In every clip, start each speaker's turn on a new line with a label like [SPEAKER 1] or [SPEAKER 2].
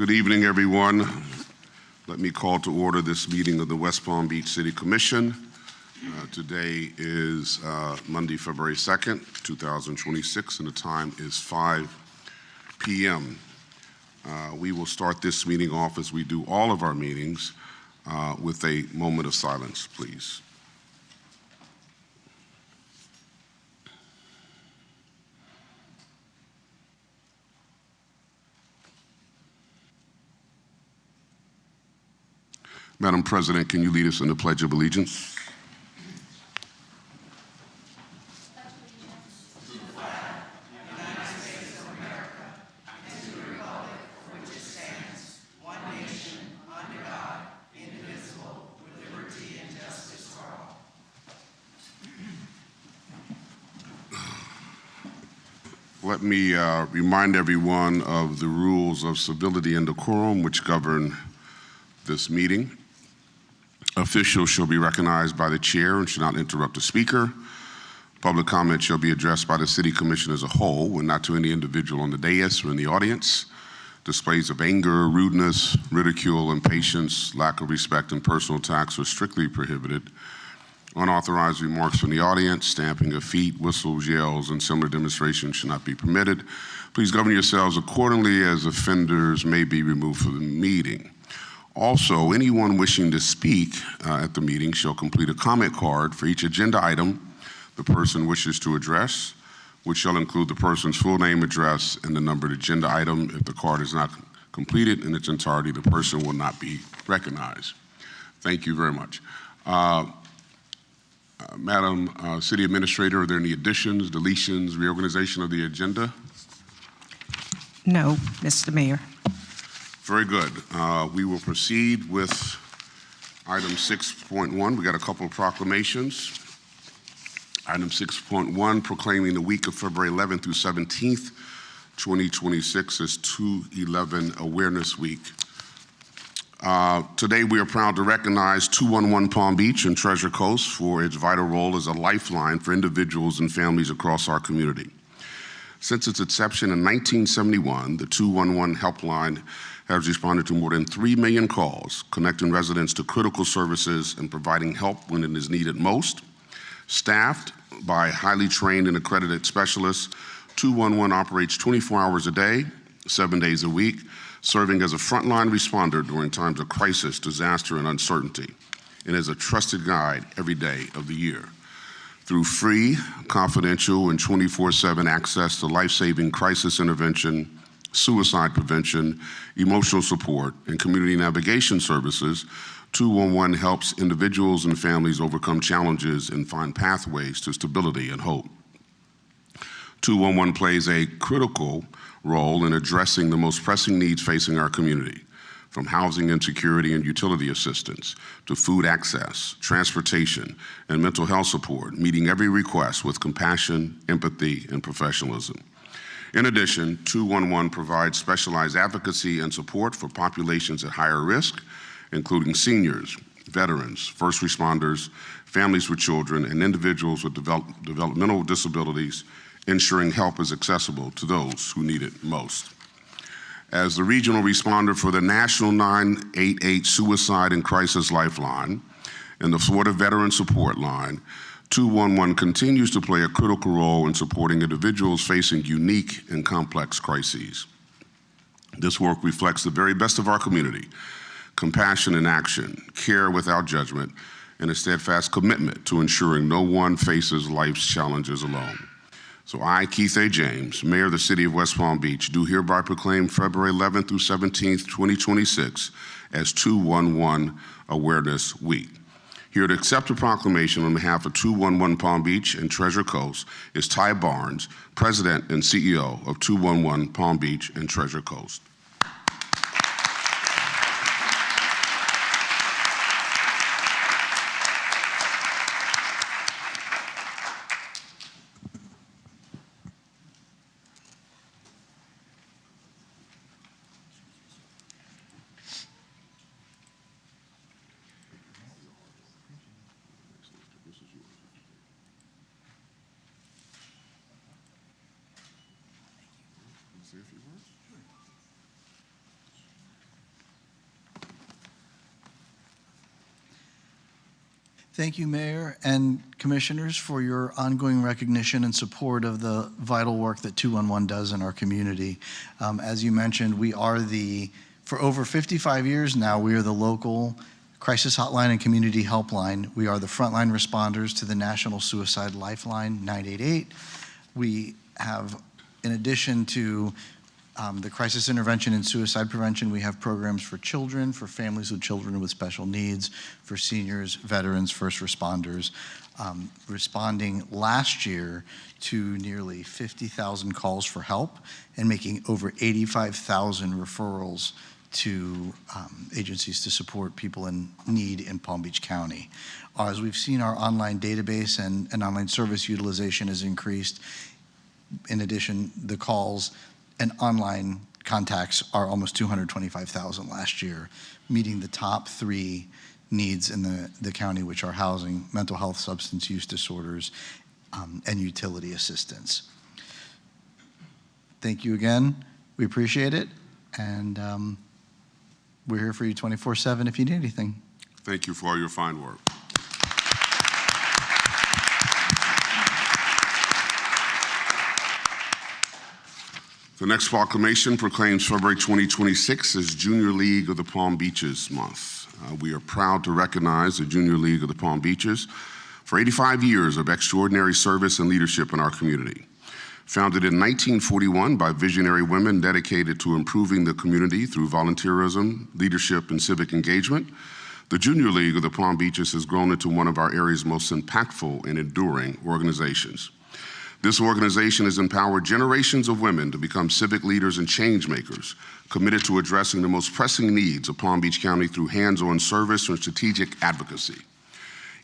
[SPEAKER 1] Good evening, everyone. Let me call to order this meeting of the West Palm Beach City Commission. Today is Monday, February 2nd, 2026, and the time is 5 p.m. We will start this meeting off as we do all of our meetings with a moment of silence, please. Madam President, can you lead us in the Pledge of Allegiance? Let me remind everyone of the rules of civility and decorum which govern this meeting. Officials shall be recognized by the chair and should not interrupt the speaker. Public comment shall be addressed by the City Commission as a whole and not to any individual on the dais or in the audience. Displays of anger, rudeness, ridicule, impatience, lack of respect, and personal attacks are strictly prohibited. Unauthorized remarks from the audience, stamping of feet, whistles, yells, and similar demonstrations should not be permitted. Please govern yourselves accordingly, as offenders may be removed from the meeting. Also, anyone wishing to speak at the meeting shall complete a comment card for each agenda item the person wishes to address, which shall include the person's full name, address, and the numbered agenda item. If the card is not completed in its entirety, the person will not be recognized. Thank you very much. Madam City Administrator, are there any additions, deletions, reorganization of the agenda?
[SPEAKER 2] No, Mr. Mayor.
[SPEAKER 1] Very good. We will proceed with item 6.1. We got a couple of proclamations. Item 6.1, proclaiming the week of February 11th through 17th, 2026 as 2/11 Awareness Week. Today we are proud to recognize 211 Palm Beach and Treasure Coast for its vital role as a lifeline for individuals and families across our community. Since its inception in 1971, the 211 helpline has responded to more than 3 million calls, connecting residents to critical services and providing help when it is needed most. Staffed by highly trained and accredited specialists, 211 operates 24 hours a day, 7 days a week, serving as a frontline responder during times of crisis, disaster, and uncertainty, and as a trusted guide every day of the year. Through free, confidential, and 24/7 access to life-saving crisis intervention, suicide prevention, emotional support, and community navigation services, 211 helps individuals and families overcome challenges and find pathways to stability and hope. 211 plays a critical role in addressing the most pressing needs facing our community, from housing insecurity and utility assistance to food access, transportation, and mental health support, meeting every request with compassion, empathy, and professionalism. In addition, 211 provides specialized advocacy and support for populations at higher risk, including seniors, veterans, first responders, families with children, and individuals with developmental disabilities, ensuring help is accessible to those who need it most. As the regional responder for the National 988 Suicide and Crisis Lifeline and the Florida Veteran Support Line, 211 continues to play a critical role in supporting individuals facing unique and complex crises. This work reflects the very best of our community: compassion in action, care without judgment, and a steadfast commitment to ensuring no one faces life's challenges alone. So I, Keith A. James, Mayor of the City of West Palm Beach, do hereby proclaim February 11th through 17th, 2026 as 211 Awareness Week. Here to accept the proclamation on behalf of 211 Palm Beach and Treasure Coast is Ty Barnes, President and CEO of 211 Palm Beach and Treasure Coast. say a few words? Sure.
[SPEAKER 3] Thank you, Mayor and Commissioners, for your ongoing recognition and support of the vital work that 211 does in our community. As you mentioned, we are for over 55 years now, we are the local crisis hotline and community helpline. We are the frontline responders to the National Suicide Lifeline 988. We have, in addition to the crisis intervention and suicide prevention, we have programs for children, for families with children with special needs, for seniors, veterans, first responders, responding last year to nearly 50,000 calls for help and making over 85,000 referrals to agencies to support people in need in Palm Beach County. As we've seen, our online database and online service utilization has increased. In addition, the calls and online contacts are almost 225,000 last year, meeting the top 3 needs in the county, which are housing, mental health, substance use disorders, and utility assistance. Thank you again. We appreciate it. And we're here for you 24/7 if you need anything.
[SPEAKER 1] Thank you for all your fine work. The next proclamation proclaims February 2026 as Junior League of the Palm Beaches Month. We are proud to recognize the Junior League of the Palm Beaches for 85 years of extraordinary service and leadership in our community. Founded in 1941 by visionary women dedicated to improving the community through volunteerism, leadership, and civic engagement, the Junior League of the Palm Beaches has grown into one of our area's most impactful and enduring organizations. This organization has empowered generations of women to become civic leaders and change makers, committed to addressing the most pressing needs of Palm Beach County through hands-on service and strategic advocacy.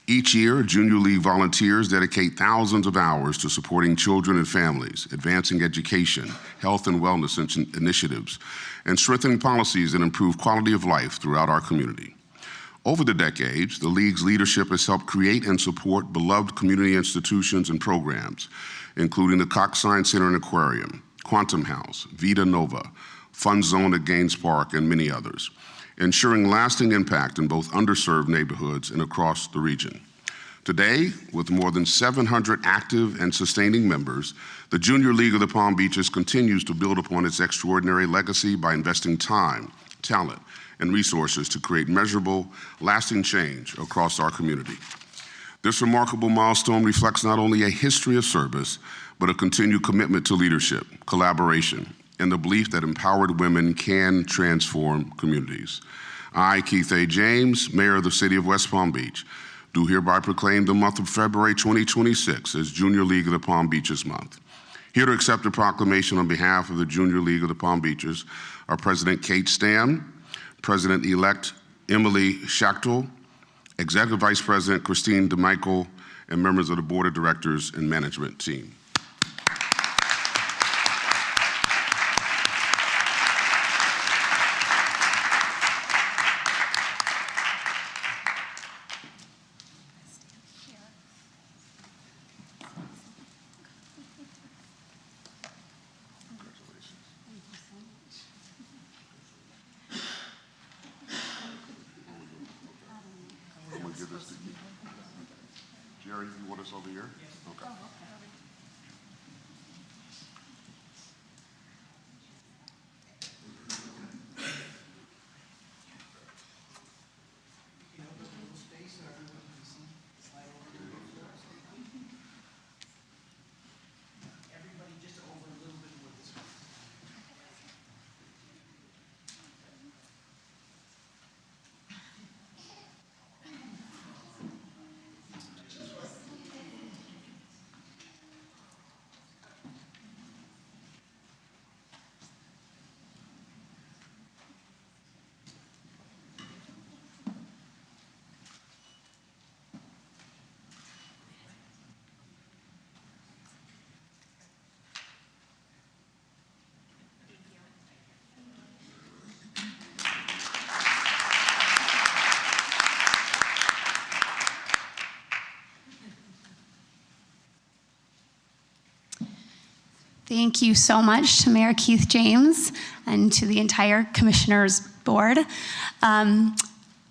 [SPEAKER 1] Each year, Junior League volunteers dedicate thousands of hours to supporting children and families, advancing education, health and wellness initiatives, and strengthening policies that improve quality of life throughout our community. Over the decades, the League's leadership has helped create and support beloved community institutions and programs, including the Cox Science Center and Aquarium, Quantum House, Vita Nova, Fun Zone at Gaines Park, and many others, ensuring lasting impact in both underserved neighborhoods and across the region. Today, with more than 700 active and sustaining members, the Junior League of the Palm Beaches continues to build upon its extraordinary legacy by investing time, talent, and resources to create measurable, lasting change across our community. This remarkable milestone reflects not only a history of service, but a continued commitment to leadership, collaboration, and the belief that empowered women can transform communities. I, Keith A. James, Mayor of the City of West Palm Beach, do hereby proclaim the month of February 2026 as Junior League of the Palm Beaches Month. Here to accept the proclamation on behalf of the Junior League of the Palm Beaches are President Kate Stam, President-elect Emily Schachtel, Executive Vice President Christine DeMichael, and members of the Board of Directors and Management team. Jerry, you want us over here? Okay.
[SPEAKER 4] Thank you so much to Mayor Keith James and to the entire Commissioners Board.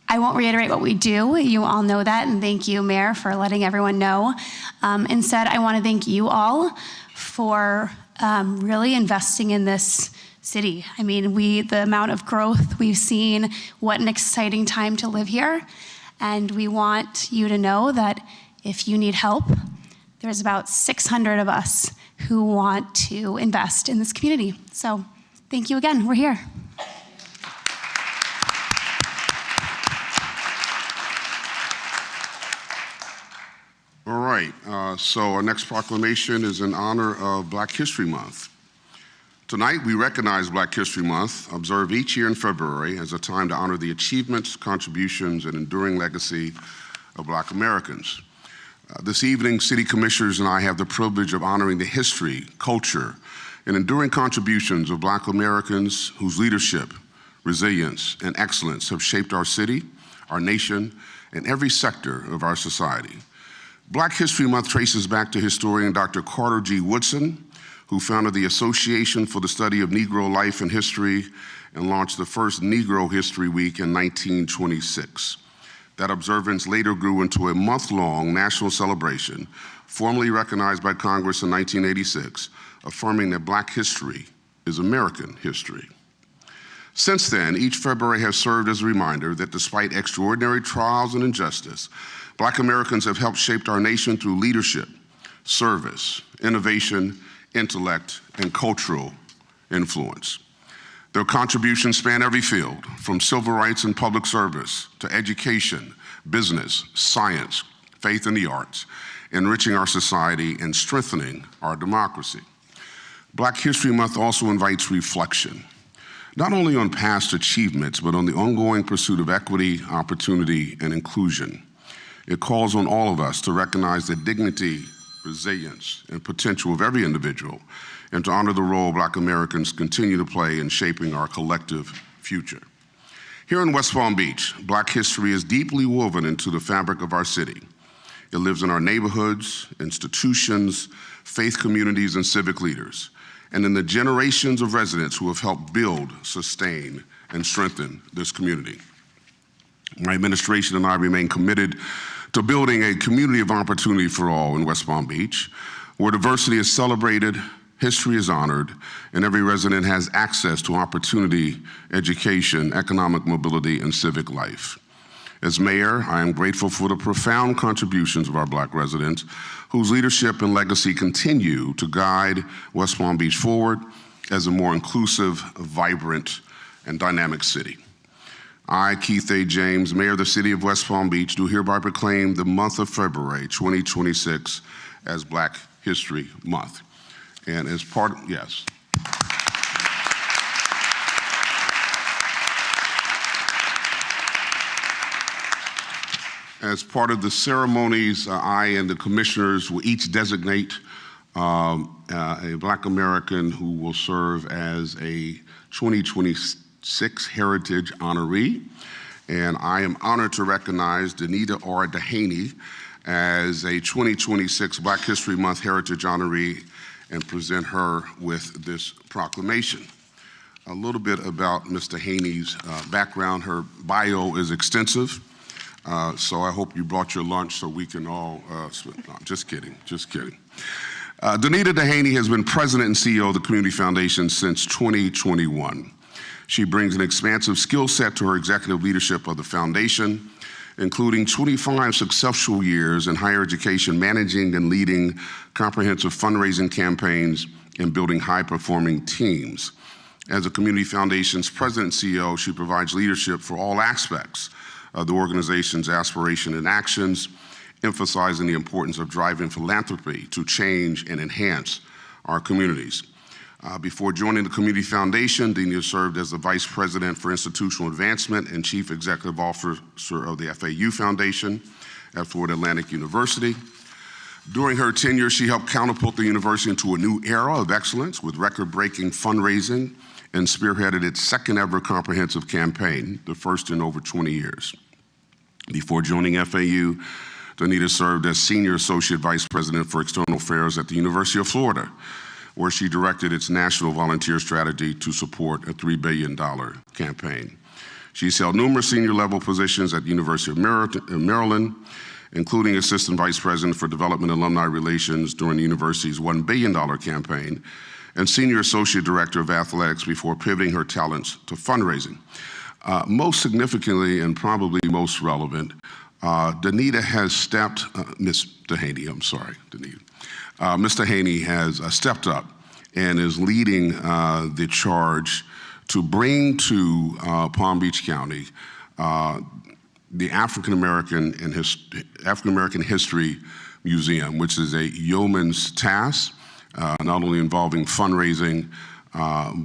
[SPEAKER 4] I won't reiterate what we do. You all know that, and thank you, Mayor, for letting everyone know. Instead, I want to thank you all for really investing in this city. I mean, the amount of growth we've seen, what an exciting time to live here. And we want you to know that if you need help, there's about 600 of us who want to invest in this community. So thank you again, we're here.
[SPEAKER 1] All right, so our next proclamation is in honor of Black History Month. Tonight, we recognize Black History Month, observed each year in February as a time to honor the achievements, contributions, and enduring legacy of Black Americans. This evening, City Commissioners and I have the privilege of honoring the history, culture, and enduring contributions of Black Americans whose leadership, resilience, and excellence have shaped our city, our nation, and every sector of our society. Black History Month traces back to historian Dr. Carter G. Woodson, who founded the Association for the Study of Negro Life and History and launched the first Negro History Week in 1926. That observance later grew into a month-long national celebration, formally recognized by Congress in 1986, affirming that Black history is American history. Since then, each February has served as a reminder that despite extraordinary trials and injustice, Black Americans have helped shape our nation through leadership, service, innovation, intellect, and cultural influence. Their contributions span every field, from civil rights and public service to education, business, science, faith, and the arts, enriching our society and strengthening our democracy. Black History Month also invites reflection, not only on past achievements, but on the ongoing pursuit of equity, opportunity, and inclusion. It calls on all of us to recognize the dignity, resilience, and potential of every individual, and to honor the role Black Americans continue to play in shaping our collective future. Here in West Palm Beach, Black history is deeply woven into the fabric of our city. It lives in our neighborhoods, institutions, faith communities, and civic leaders, and in the generations of residents who have helped build, sustain, and strengthen this community. My administration and I remain committed to building a community of opportunity for all in West Palm Beach, where diversity is celebrated, history is honored, and every resident has access to opportunity, education, economic mobility, and civic life. As mayor, I am grateful for the profound contributions of our Black residents, whose leadership and legacy continue to guide West Palm Beach forward as a more inclusive, vibrant, and dynamic city. I, Keith A. James, Mayor of the City of West Palm Beach, do hereby proclaim the month of February 2026 as Black History Month. And as part of, yes. As part of the ceremonies, I and the commissioners will each designate a Black American who will serve as a 2026 Heritage Honoree, and I am honored to recognize Danita R. Dehaney as a 2026 Black History Month Heritage Honoree and present her with this proclamation. A little bit about Ms. Dehaney's background. Her bio is extensive, so I hope you brought your lunch so we can all, no, just kidding, just kidding. Danita Dehaney has been president and CEO of the Community Foundation since 2021. She brings an expansive skill set to her executive leadership of the foundation, including 25 successful years in higher education, managing and leading comprehensive fundraising campaigns and building high-performing teams. As the Community Foundation's president and CEO, she provides leadership for all aspects of the organization's aspiration and actions, emphasizing the importance of driving philanthropy to change and enhance our communities. Before joining the Community Foundation, Danita served as the Vice President for Institutional Advancement and Chief Executive Officer of the FAU Foundation at Florida Atlantic University. During her tenure, she helped catapult the university into a new era of excellence with record-breaking fundraising and spearheaded its second ever comprehensive campaign, the first in over 20 years. Before joining FAU, Danita served as Senior Associate Vice President for External Affairs at the University of Florida, where she directed its national volunteer strategy to support a $3 billion campaign. She's held numerous senior level positions at the University of Maryland, including Assistant Vice President for Development and Alumni Relations during the university's $1 billion campaign, and Senior Associate Director of Athletics before pivoting her talents to fundraising. Most significantly and probably most relevant, Danita has stepped, Ms. Dehaney, I'm sorry, Danita. Mr. Haney has stepped up and is leading the charge to bring to Palm Beach County the African American History Museum, which is a yeoman's task, not only involving fundraising,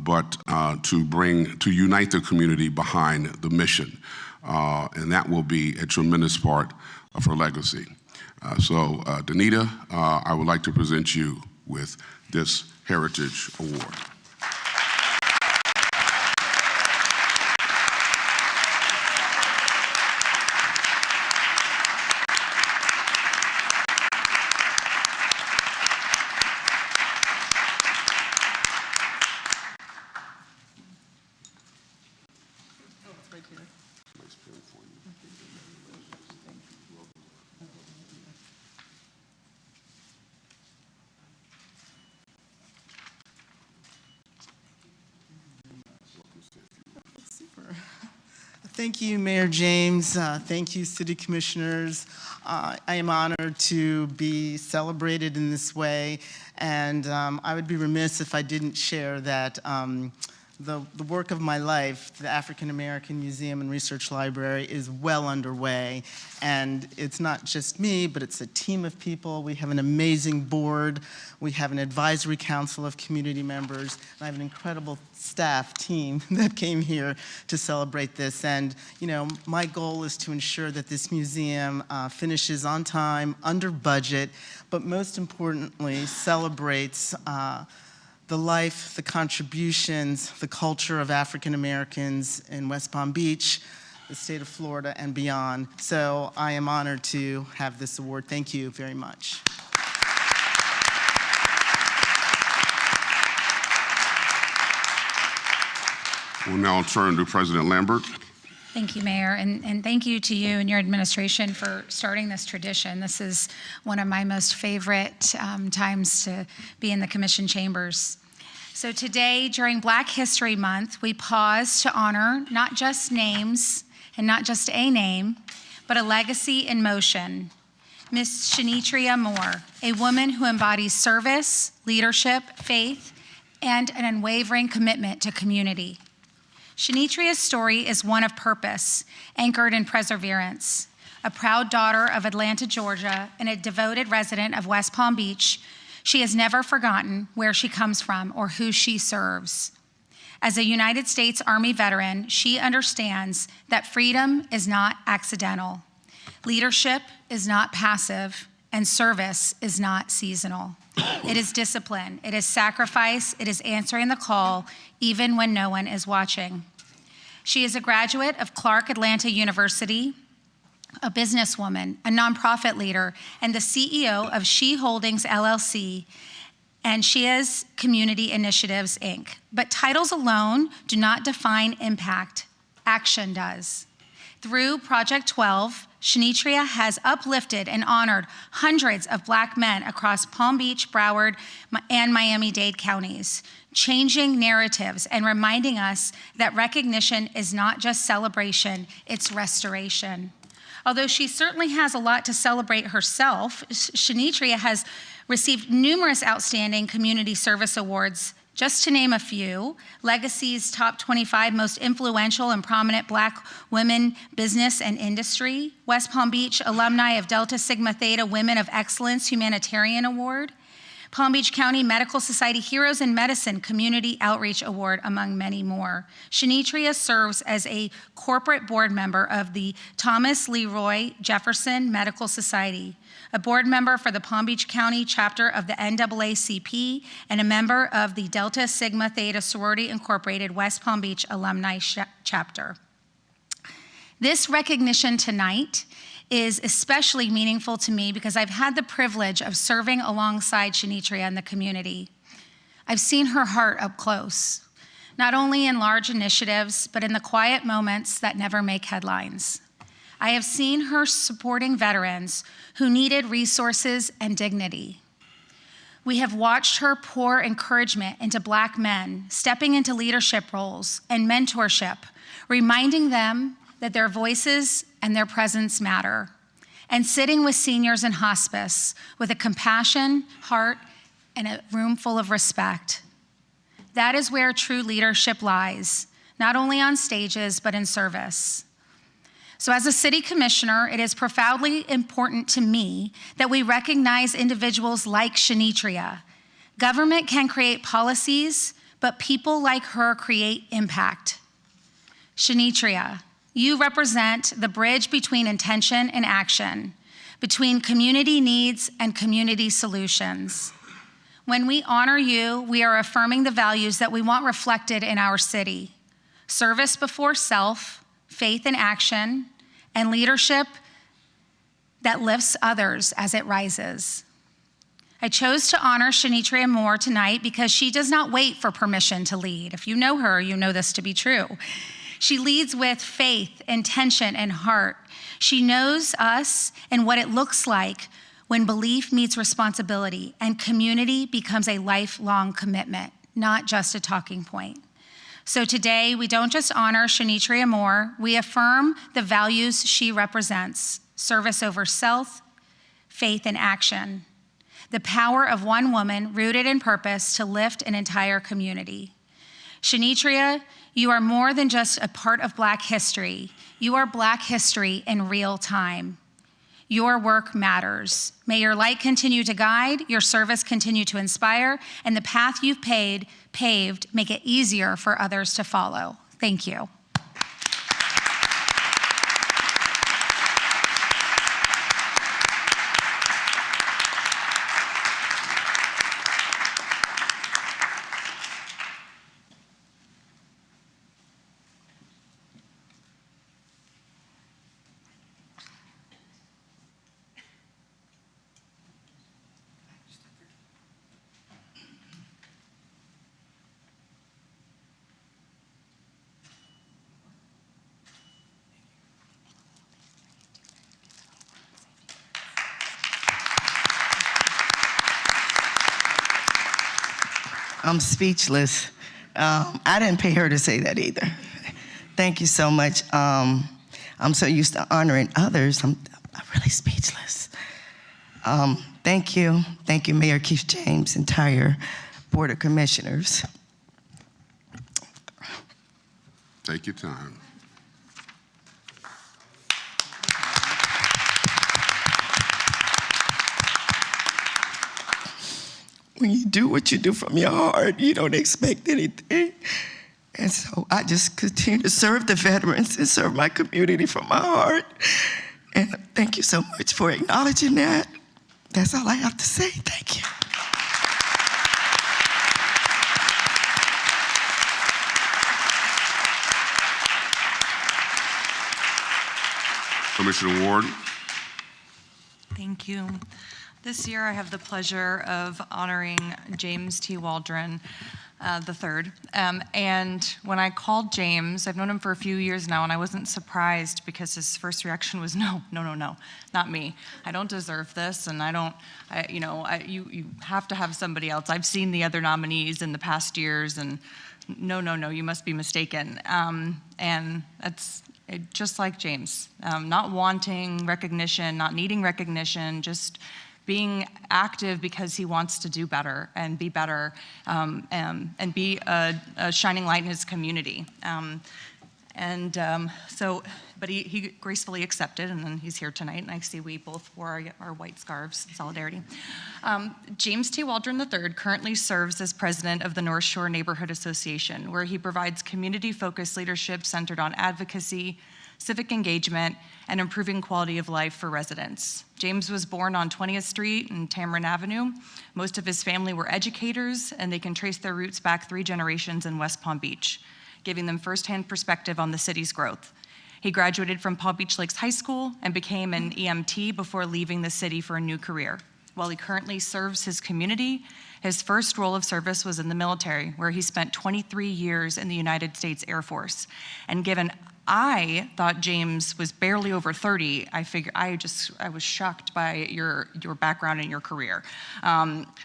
[SPEAKER 1] but to unite the community behind the mission. And that will be a tremendous part of her legacy. So, Danita, I would like to present you with this Heritage Award.
[SPEAKER 5] Thank you, Mayor James. Thank you, City Commissioners. I am honored to be celebrated in this way, and I would be remiss if I didn't share that the work of my life, the African American Museum and Research Library, is well underway. And it's not just me, but it's a team of people. We have an amazing board. We have an advisory council of community members. And I have an incredible staff team that came here to celebrate this. And, you know, my goal is to ensure that this museum finishes on time, under budget, but most importantly, celebrates the life, the contributions, the culture of African Americans in West Palm Beach, the state of Florida, and beyond. So I am honored to have this award. Thank you very much.
[SPEAKER 1] We'll now turn to President Lambert.
[SPEAKER 6] Thank you, Mayor, and thank you to you and your administration for starting this tradition. This is one of my most favorite times to be in the commission chambers. So today, during Black History Month, we pause to honor not just names and not just a name, but a legacy in motion. Miss Shanitria Moore, a woman who embodies service, leadership, faith, and an unwavering commitment to community. Shanitria's story is one of purpose, anchored in perseverance. A proud daughter of Atlanta, Georgia, and a devoted resident of West Palm Beach, she has never forgotten where she comes from or who she serves. As a United States Army veteran, she understands that freedom is not accidental, leadership is not passive, and service is not seasonal. It is discipline, it is sacrifice, it is answering the call, even when no one is watching. She is a graduate of Clark Atlanta University, a businesswoman, a nonprofit leader, and the CEO of She Holdings LLC, and She is Community Initiatives, Inc. But titles alone do not define impact. Action does. Through Project 12, Shanitria has uplifted and honored hundreds of Black men across Palm Beach, Broward, and Miami-Dade counties, changing narratives and reminding us that recognition is not just celebration, it's restoration. Although she certainly has a lot to celebrate herself, Shanitria has received numerous outstanding community service awards. Just to name a few: Legacy's Top 25 Most Influential and Prominent Black Women Business and Industry, West Palm Beach Alumni of Delta Sigma Theta Women of Excellence Humanitarian Award, Palm Beach County Medical Society Heroes in Medicine Community Outreach Award, among many more. Shanitria serves as a corporate board member of the Thomas Leroy Jefferson Medical Society, a board member for the Palm Beach County chapter of the NAACP, and a member of the Delta Sigma Theta Sorority Incorporated West Palm Beach Alumni Chapter. This recognition tonight is especially meaningful to me because I've had the privilege of serving alongside Shanitria in the community. I've seen her heart up close. not only in large initiatives, but in the quiet moments that never make headlines. I have seen her supporting veterans who needed resources and dignity. We have watched her pour encouragement into Black men, stepping into leadership roles and mentorship, reminding them that their voices and their presence matter, and sitting with seniors in hospice with a compassion, heart, and a room full of respect. That is where true leadership lies, not only on stages, but in service. So as a city commissioner, it is profoundly important to me that we recognize individuals like Shanitria. Government can create policies, but people like her create impact. Shanitria, you represent the bridge between intention and action, between community needs and community solutions. When we honor you, we are affirming the values that we want reflected in our city: service before self, faith in action, and leadership that lifts others as it rises. I chose to honor Shanitria Moore tonight because she does not wait for permission to lead. If you know her, you know this to be true. She leads with faith, intention, and heart. She knows us and what it looks like when belief meets responsibility and community becomes a lifelong commitment, not just a talking point. So today, we don't just honor Shanitria Moore, we affirm the values she represents: service over self, faith in action, the power of one woman rooted in purpose to lift an entire community. Shanitria, you are more than just a part of Black history. You are Black history in real time. Your work matters. May your light continue to guide, your service continue to inspire, and the path you've paved make it easier for others to follow. Thank you.
[SPEAKER 7] I'm speechless. I didn't pay her to say that either. Thank you so much. I'm so used to honoring others, I'm really speechless. Thank you, Mayor Keith James, entire Board of Commissioners.
[SPEAKER 1] Take your time.
[SPEAKER 7] When you do what you do from your heart, you don't expect anything. And so I just continue to serve the veterans and serve my community from my heart. And thank you so much for acknowledging that. That's all I have to say. Thank you.
[SPEAKER 1] Commissioner Ward.
[SPEAKER 8] Thank you. This year I have the pleasure of honoring James T. Waldron III. And when I called James, I've known him for a few years now, and I wasn't surprised because his first reaction was, no, not me. I don't deserve this, and you have to have somebody else. I've seen the other nominees in the past years, and no, you must be mistaken. And that's just like James, not wanting recognition, not needing recognition, just being active because he wants to do better and be better, and be a shining light in his community. But he gracefully accepted, and then he's here tonight, and I see we both wore our white scarves in solidarity. James T. Waldron III currently serves as president of the North Shore Neighborhood Association, where he provides community-focused leadership centered on advocacy, civic engagement, and improving quality of life for residents. James was born on 20th Street and Tamarin Avenue. Most of his family were educators, and they can trace their roots back 3 generations in West Palm Beach, giving them firsthand perspective on the city's growth. He graduated from Palm Beach Lakes High School and became an EMT before leaving the city for a new career. While he currently serves his community, his first role of service was in the military, where he spent 23 years in the United States Air Force. And given I thought James was barely over 30, I was shocked by your background and your career.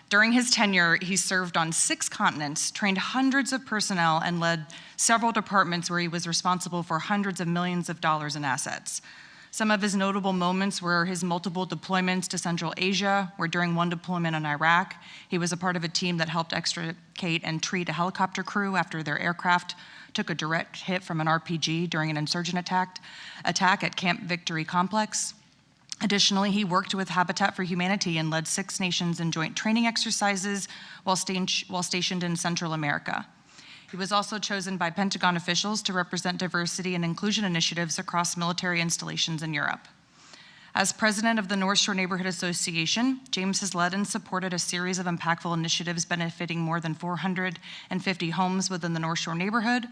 [SPEAKER 8] During his tenure, he served on 6 continents, trained hundreds of personnel, and led several departments where he was responsible for hundreds of millions of dollars in assets. Some of his notable moments were his multiple deployments to Central Asia, where during one deployment in Iraq, he was a part of a team that helped extricate and treat a helicopter crew after their aircraft took a direct hit from an RPG during an insurgent attack at Camp Victory Complex. Additionally, he worked with Habitat for Humanity and led 6 nations in joint training exercises while stationed in Central America. He was also chosen by Pentagon officials to represent diversity and inclusion initiatives across military installations in Europe. As president of the North Shore Neighborhood Association, James has led and supported a series of impactful initiatives benefiting more than 450 homes within the North Shore neighborhood,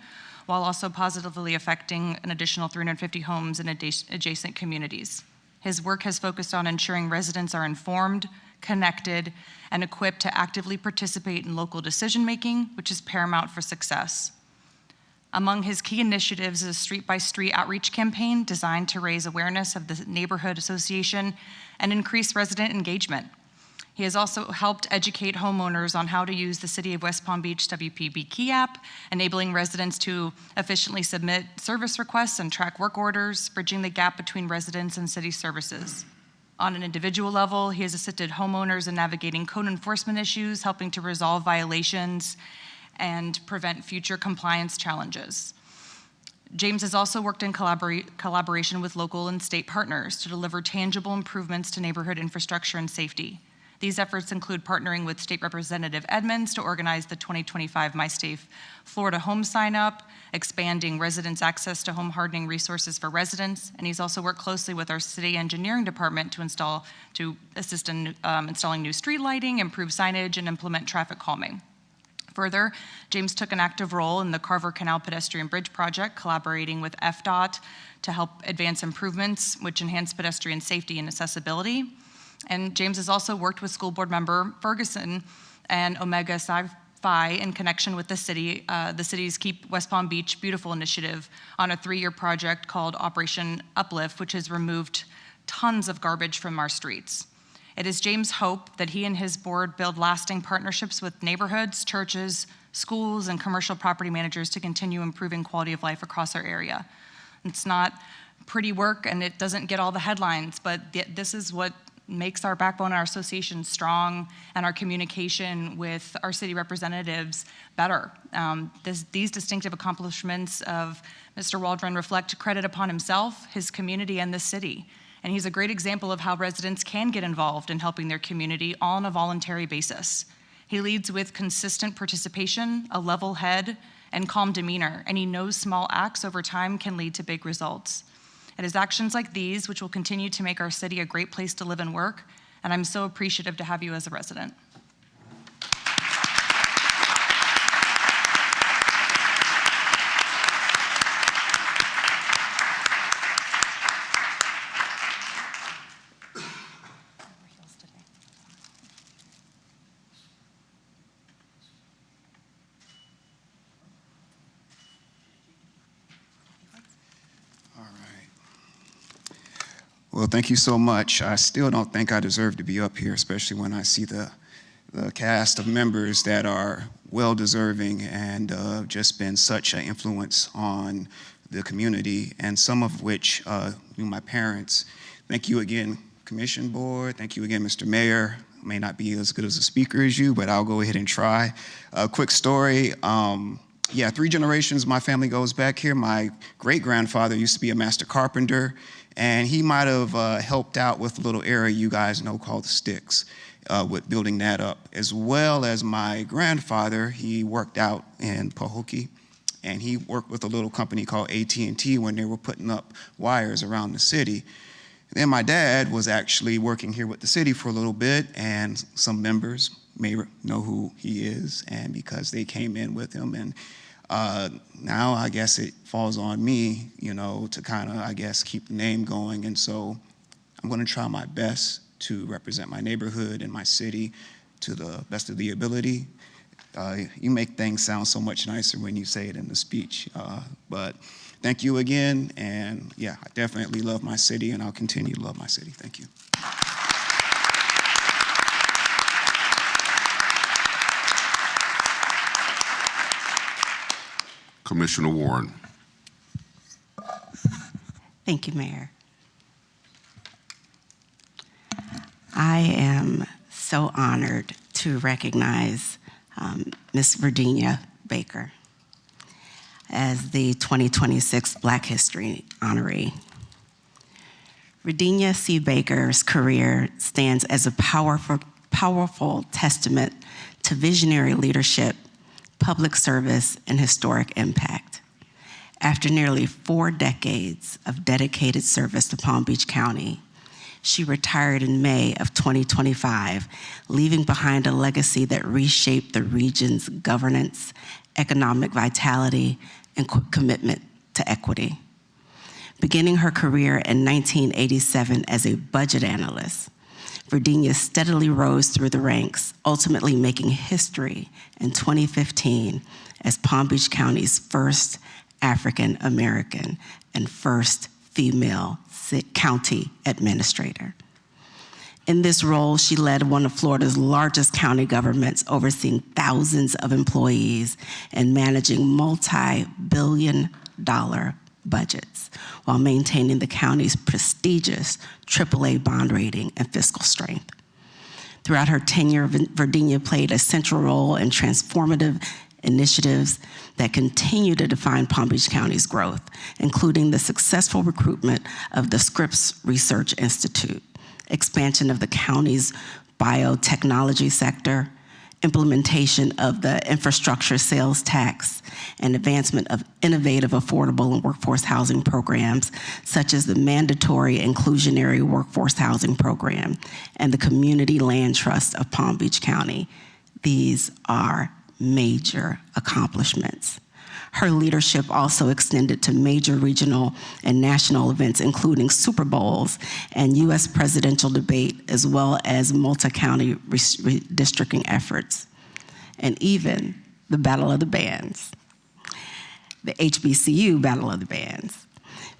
[SPEAKER 8] while also positively affecting an additional 350 homes in adjacent communities. His work has focused on ensuring residents are informed, connected, and equipped to actively participate in local decision-making, which is paramount for success. Among his key initiatives is a street-by-street outreach campaign designed to raise awareness of the neighborhood association and increase resident engagement. He has also helped educate homeowners on how to use the City of West Palm Beach WPB Key app, enabling residents to efficiently submit service requests and track work orders, bridging the gap between residents and city services. On an individual level, he has assisted homeowners in navigating code enforcement issues, helping to resolve violations and prevent future compliance challenges. James has also worked in collaboration with local and state partners to deliver tangible improvements to neighborhood infrastructure and safety. These efforts include partnering with State Representative Edmonds to organize the 2025 MySafe Florida Home Sign-Up, expanding residents' access to home hardening resources for residents, and he's also worked closely with our city engineering department to assist in installing new street lighting, improve signage, and implement traffic calming. Further, James took an active role in the Carver Canal Pedestrian Bridge Project, collaborating with FDOT to help advance improvements which enhance pedestrian safety and accessibility. And James has also worked with school board member Ferguson and Omega Psi in connection with the city's Keep West Palm Beach Beautiful initiative on a 3-year project called Operation Uplift, which has removed tons of garbage from our streets. It is James' hope that he and his board build lasting partnerships with neighborhoods, churches, schools, and commercial property managers to continue improving quality of life across our area. It's not pretty work and it doesn't get all the headlines, but this is what makes our backbone, our association strong, and our communication with our city representatives better. These distinctive accomplishments of Mr. Waldron reflect credit upon himself, his community, and the city. And he's a great example of how residents can get involved in helping their community all on a voluntary basis. He leads with consistent participation, a level head, and calm demeanor, and he knows small acts over time can lead to big results. It is actions like these which will continue to make our city a great place to live and work, and I'm so appreciative to have you as a resident.
[SPEAKER 9] Well, thank you so much. I still don't think I deserve to be up here, especially when I see the cast of members that are well-deserving and just been such an influence on the community, and some of which, my parents. Thank you again, Commission Board. Thank you again, Mr. Mayor. I may not be as good as a speaker as you, but I'll go ahead and try. A quick story. 3 generations my family goes back here. My great-grandfather used to be a master carpenter, and he might have helped out with a little area you guys know called the Sticks, with building that up. As well as my grandfather, he worked out in Pahokee, and he worked with a little company called AT&T when they were putting up wires around the city. And then my dad was actually working here with the city for a little bit, and some members may know who he is, and because they came in with him. And now I guess it falls on me, to kind of, keep the name going. And so I'm going to try my best to represent my neighborhood and my city to the best of the ability. You make things sound so much nicer when you say it in the speech. But thank you again, and yeah, I definitely love my city, and I'll continue to love my city. Thank you.
[SPEAKER 1] Commissioner Warren.
[SPEAKER 10] Thank you, Mayor. I am so honored to recognize Ms. Virginia Baker as the 2026 Black History honoree. Virginia C. Baker's career stands as a powerful testament to visionary leadership, public service, and historic impact. After nearly 4 decades of dedicated service to Palm Beach County, she retired in May of 2025, leaving behind a legacy that reshaped the region's governance, economic vitality, and commitment to equity. Beginning her career in 1987 as a budget analyst, Virginia steadily rose through the ranks, ultimately making history in 2015 as Palm Beach County's first African American and first female county administrator. In this role, she led one of Florida's largest county governments, overseeing thousands of employees and managing multi-billion-dollar budgets while maintaining the county's prestigious AAA bond rating and fiscal strength. Throughout her tenure, Virginia played a central role in transformative initiatives that continue to define Palm Beach County's growth, including the successful recruitment of the Scripps Research Institute, expansion of the county's biotechnology sector, implementation of the infrastructure sales tax, and advancement of innovative, affordable, and workforce housing programs, such as the mandatory inclusionary workforce housing program and the Community Land Trust of Palm Beach County. These are major accomplishments. Her leadership also extended to major regional and national events, including Super Bowls and U.S. presidential debate, as well as multi-county redistricting efforts, and even the Battle of the Bands, the HBCU Battle of the Bands.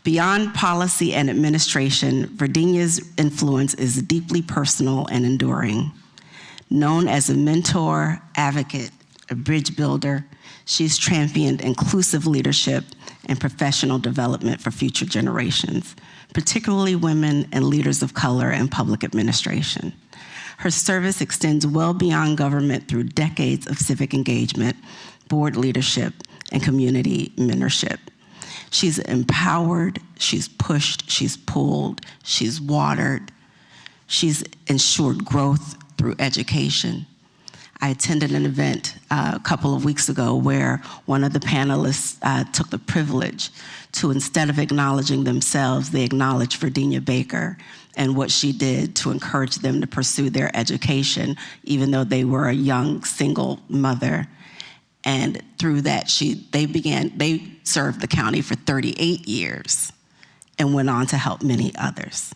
[SPEAKER 10] Beyond policy and administration, Virginia's influence is deeply personal and enduring. Known as a mentor, advocate, a bridge builder, she's championed inclusive leadership and professional development for future generations, particularly women and leaders of color in public administration. Her service extends well beyond government through decades of civic engagement, board leadership, and community mentorship. She's empowered, she's pushed, she's pulled, she's watered, she's ensured growth through education. I attended an event a couple of weeks ago where one of the panelists took the privilege to, instead of acknowledging themselves, they acknowledged Virginia Baker and what she did to encourage them to pursue their education, even though they were a young single mother. And through that, they served the county for 38 years and went on to help many others.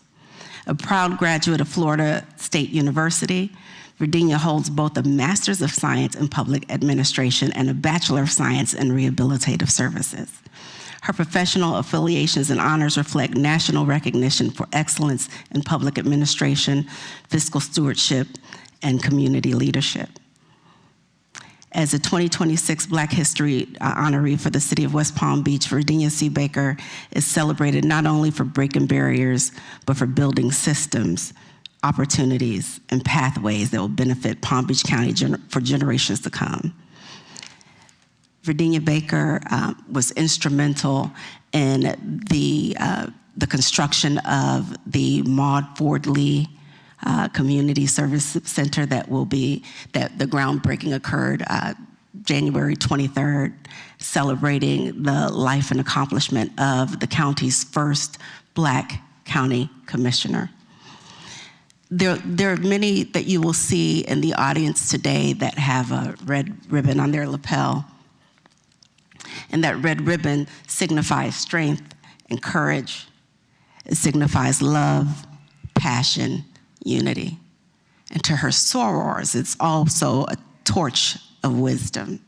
[SPEAKER 10] A proud graduate of Florida State University, Virginia holds both a Master's of Science in Public Administration and a Bachelor of Science in Rehabilitative Services. Her professional affiliations and honors reflect national recognition for excellence in public administration, fiscal stewardship, and community leadership. As a 2026 Black History honoree for the city of West Palm Beach, Virginia C. Baker is celebrated not only for breaking barriers, but for building systems, opportunities, and pathways that will benefit Palm Beach County for generations to come. Virginia Baker was instrumental in the construction of the Maud Ford Lee Community Service Center that the groundbreaking occurred January 23rd, celebrating the life and accomplishment of the county's first Black county commissioner. There are many that you will see in the audience today that have a red ribbon on their lapel. And that red ribbon signifies strength and courage. It signifies love, passion, unity. And to her sorors, it's also a torch of wisdom.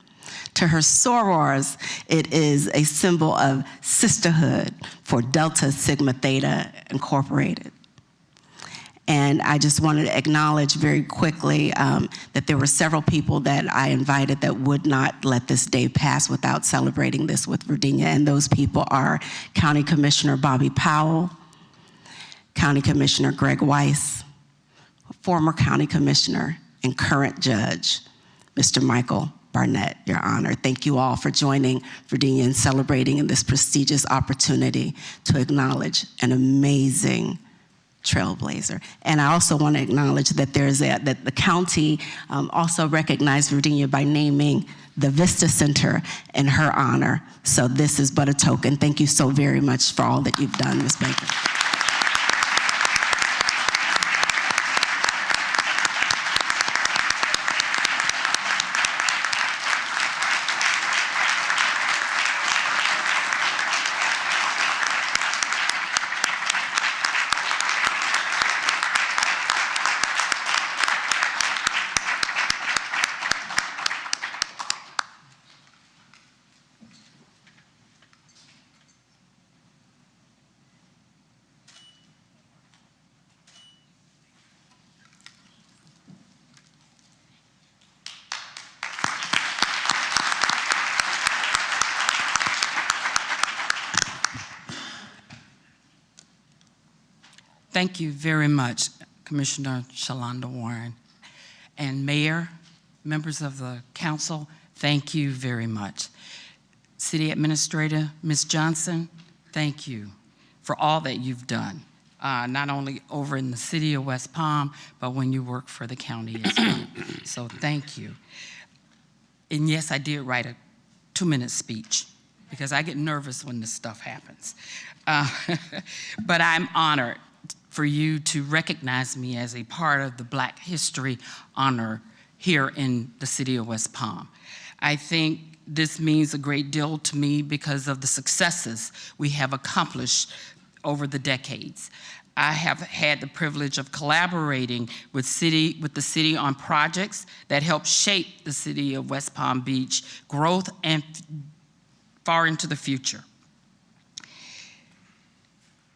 [SPEAKER 10] To her sorors, it is a symbol of sisterhood for Delta Sigma Theta Incorporated. And I just wanted to acknowledge very quickly that there were several people that I invited that would not let this day pass without celebrating this with Virginia. And those people are County Commissioner Bobby Powell, County Commissioner Greg Weiss, former County Commissioner and current Judge, Mr. Michael Barnett, Your Honor. Thank you all for joining Virginia and celebrating in this prestigious opportunity to acknowledge an amazing trailblazer. And I also want to acknowledge that that the county also recognized Virginia by naming the Vista Center in her honor. So this is but a token. Thank you so very much for all that you've done, Ms. Baker.
[SPEAKER 11] Thank you very much, Commissioner Shalonda Warren. And Mayor, members of the council, thank you very much. City Administrator, Ms. Johnson, thank you for all that you've done, not only over in the city of West Palm, but when you work for the county as well. So thank you. And yes, I did write a 2-minute speech because I get nervous when this stuff happens. But I'm honored for you to recognize me as a part of the Black History Honor here in the city of West Palm. I think this means a great deal to me because of the successes we have accomplished over the decades. I have had the privilege of collaborating with the city on projects that help shape the city of West Palm Beach growth and far into the future.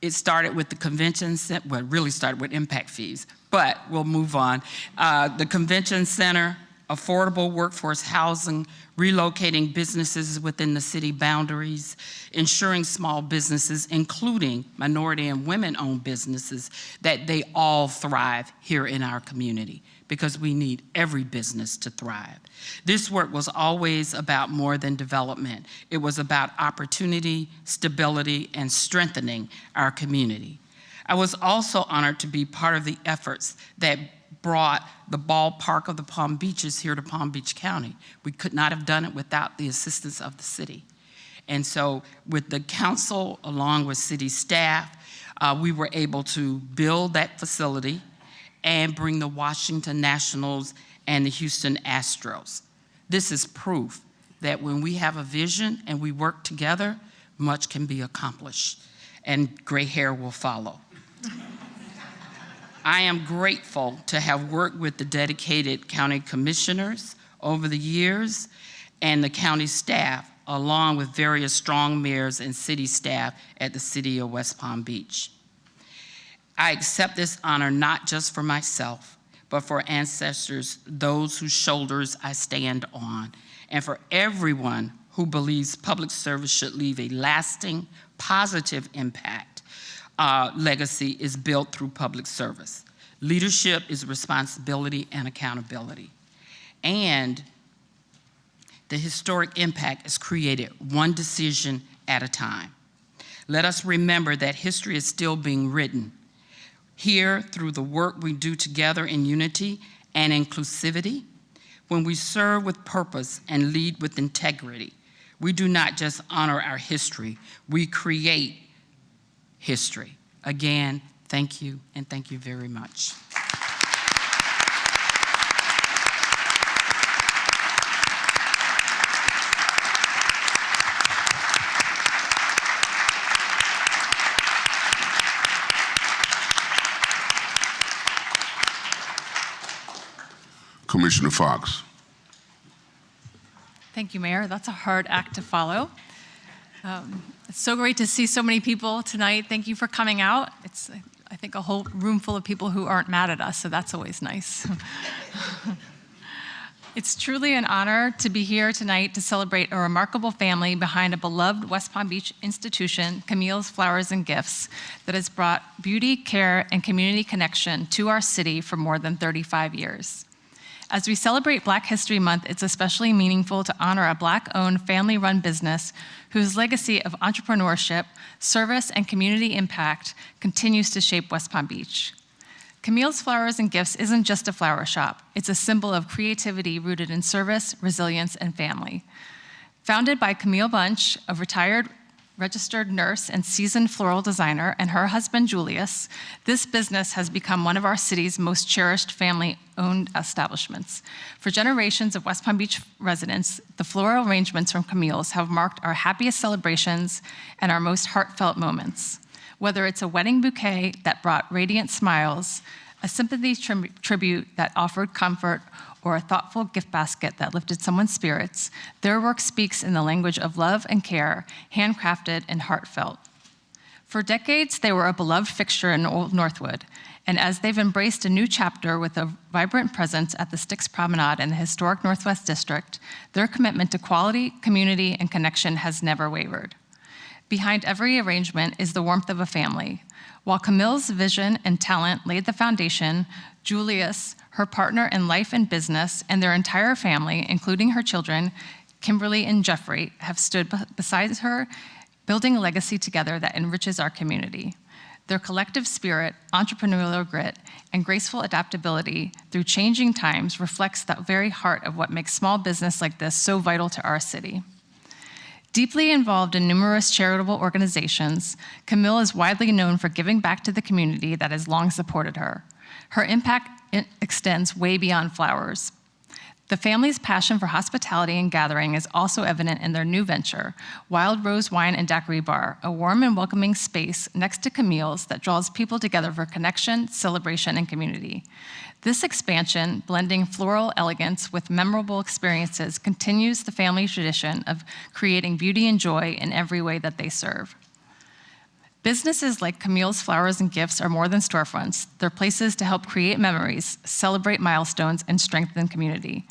[SPEAKER 11] It started with the convention center, well, it really started with impact fees, but we'll move on. The convention center, affordable workforce housing, relocating businesses within the city boundaries, ensuring small businesses, including minority and women-owned businesses, that they all thrive here in our community, because we need every business to thrive. This work was always about more than development. It was about opportunity, stability, and strengthening our community. I was also honored to be part of the efforts that brought the ballpark of the Palm Beaches here to Palm Beach County. We could not have done it without the assistance of the city. And so with the council, along with city staff, we were able to build that facility and bring the Washington Nationals and the Houston Astros. This is proof that when we have a vision and we work together, much can be accomplished, and gray hair will follow. I am grateful to have worked with the dedicated county commissioners over the years and the county staff, along with various strong mayors and city staff at the city of West Palm Beach. I accept this honor not just for myself, but for ancestors, those whose shoulders I stand on, and for everyone who believes public service should leave a lasting, positive impact. Legacy is built through public service. Leadership is responsibility and accountability. And the historic impact is created one decision at a time. Let us remember that history is still being written here through the work we do together in unity and inclusivity. When we serve with purpose and lead with integrity, we do not just honor our history, we create history. Again, thank you, and thank you very much.
[SPEAKER 1] Commissioner Fox.
[SPEAKER 12] Thank you, Mayor. That's a hard act to follow. It's so great to see so many people tonight. Thank you for coming out. It's, I think, a whole room full of people who aren't mad at us, so that's always nice. It's truly an honor to be here tonight to celebrate a remarkable family behind a beloved West Palm Beach institution, Camille's Flowers and Gifts, that has brought beauty, care, and community connection to our city for more than 35 years. As we celebrate Black History Month, it's especially meaningful to honor a Black-owned, family-run business whose legacy of entrepreneurship, service, and community impact continues to shape West Palm Beach. Camille's Flowers and Gifts isn't just a flower shop. It's a symbol of creativity rooted in service, resilience, and family. Founded by Camille Bunch, a retired registered nurse and seasoned floral designer, and her husband, Julius, this business has become one of our city's most cherished family-owned establishments. For generations of West Palm Beach residents, the floral arrangements from Camille's have marked our happiest celebrations and our most heartfelt moments. Whether it's a wedding bouquet that brought radiant smiles, a sympathy tribute that offered comfort, or a thoughtful gift basket that lifted someone's spirits, their work speaks in the language of love and care, handcrafted and heartfelt. For decades, they were a beloved fixture in Old Northwood, and as they've embraced a new chapter with a vibrant presence at the Styx Promenade in the historic Northwest District, their commitment to quality, community, and connection has never wavered. Behind every arrangement is the warmth of a family. While Camille's vision and talent laid the foundation, Julius, her partner in life and business, and their entire family, including her children, Kimberly and Jeffrey, have stood beside her, building a legacy together that enriches our community. Their collective spirit, entrepreneurial grit, and graceful adaptability through changing times reflects the very heart of what makes small business like this so vital to our city. Deeply involved in numerous charitable organizations, Camille is widely known for giving back to the community that has long supported her. Her impact extends way beyond flowers. The family's passion for hospitality and gathering is also evident in their new venture, Wild Rose Wine and Daiquiri Bar, a warm and welcoming space next to Camille's that draws people together for connection, celebration, and community. This expansion, blending floral elegance with memorable experiences, continues the family tradition of creating beauty and joy in every way that they serve. Businesses like Camille's Flowers and Gifts are more than storefronts. They're places to help create memories, celebrate milestones, and strengthen community.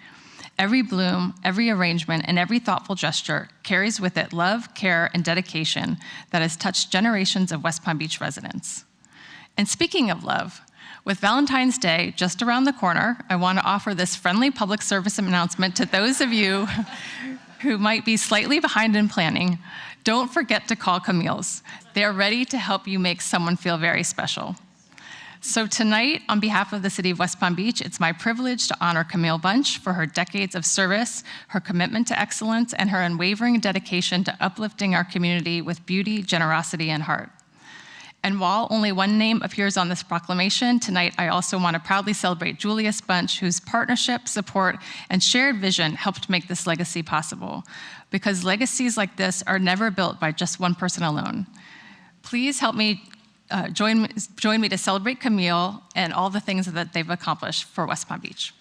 [SPEAKER 12] Every bloom, every arrangement, and every thoughtful gesture carries with it love, care, and dedication that has touched generations of West Palm Beach residents. And speaking of love, with Valentine's Day just around the corner, I want to offer this friendly public service announcement to those of you who might be slightly behind in planning. Don't forget to call Camille's. They are ready to help you make someone feel very special. So tonight, on behalf of the City of West Palm Beach, it's my privilege to honor Camille Bunch for her decades of service, her commitment to excellence, and her unwavering dedication to uplifting our community with beauty, generosity, and heart. And while only one name appears on this proclamation, tonight I also want to proudly celebrate Julius Bunch, whose partnership, support, and shared vision helped make this legacy possible. Because legacies like this are never built by just one person alone. Please help me join me to celebrate Camille and all the things that they've accomplished for West Palm Beach.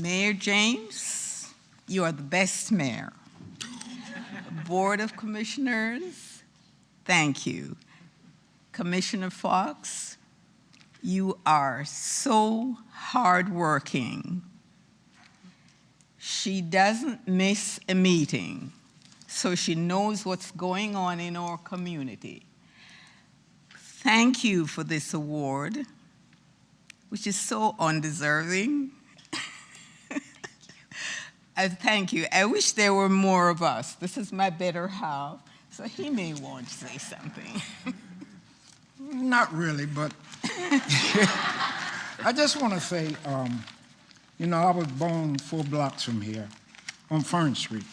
[SPEAKER 13] Mayor James, you are the best mayor. Board of Commissioners, thank you. Commissioner Fox, you are so hardworking. She doesn't miss a meeting, so she knows what's going on in our community. Thank you for this award, which is so undeserving. Thank you. I wish there were more of us. This is my better half, so he may want to say something.
[SPEAKER 14] Not really, but I just want to say, you know, I was born 4 blocks from here on Fern Street.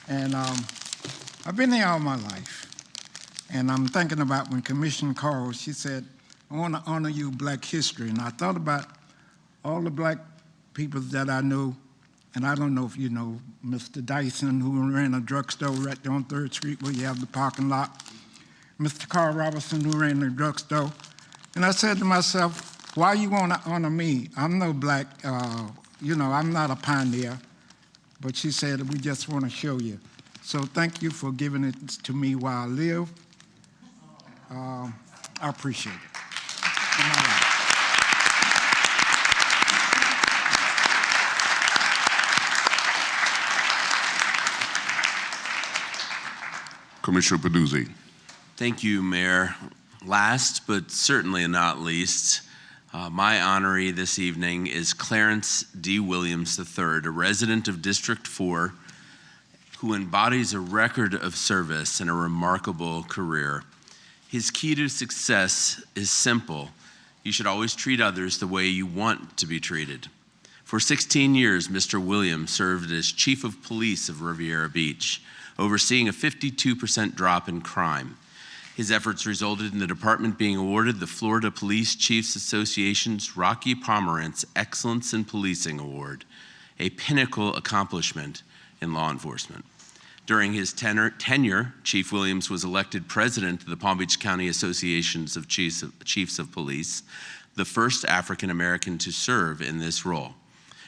[SPEAKER 14] And I've been there all my life. And I'm thinking about when Commissioner called, she said, I want to honor you Black history. And I thought about all the Black people that I know. And I don't know if you know Mr. Dyson, who ran a drugstore right there on 3rd Street where you have the parking lot. Mr. Carl Robertson, who ran the drugstore. And I said to myself, why you want to honor me? I'm no Black, you know, I'm not a pioneer. But she said, we just want to show you. So thank you for giving it to me while I live. I appreciate it.
[SPEAKER 1] Commissioner Peduzzi.
[SPEAKER 15] Thank you, Mayor. Last but certainly not least, my honoree this evening is Clarence D. Williams III, a resident of District 4, who embodies a record of service and a remarkable career. His key to success is simple. You should always treat others the way you want to be treated. For 16 years, Mr. Williams served as Chief of Police of Riviera Beach, overseeing a 52% drop in crime. His efforts resulted in the department being awarded the Florida Police Chiefs Association's Rocky Pomerantz Excellence in Policing Award, a pinnacle accomplishment in law enforcement. During his tenure, Chief Williams was elected president of the Palm Beach County Associations of Chiefs of Police, the first African American to serve in this role.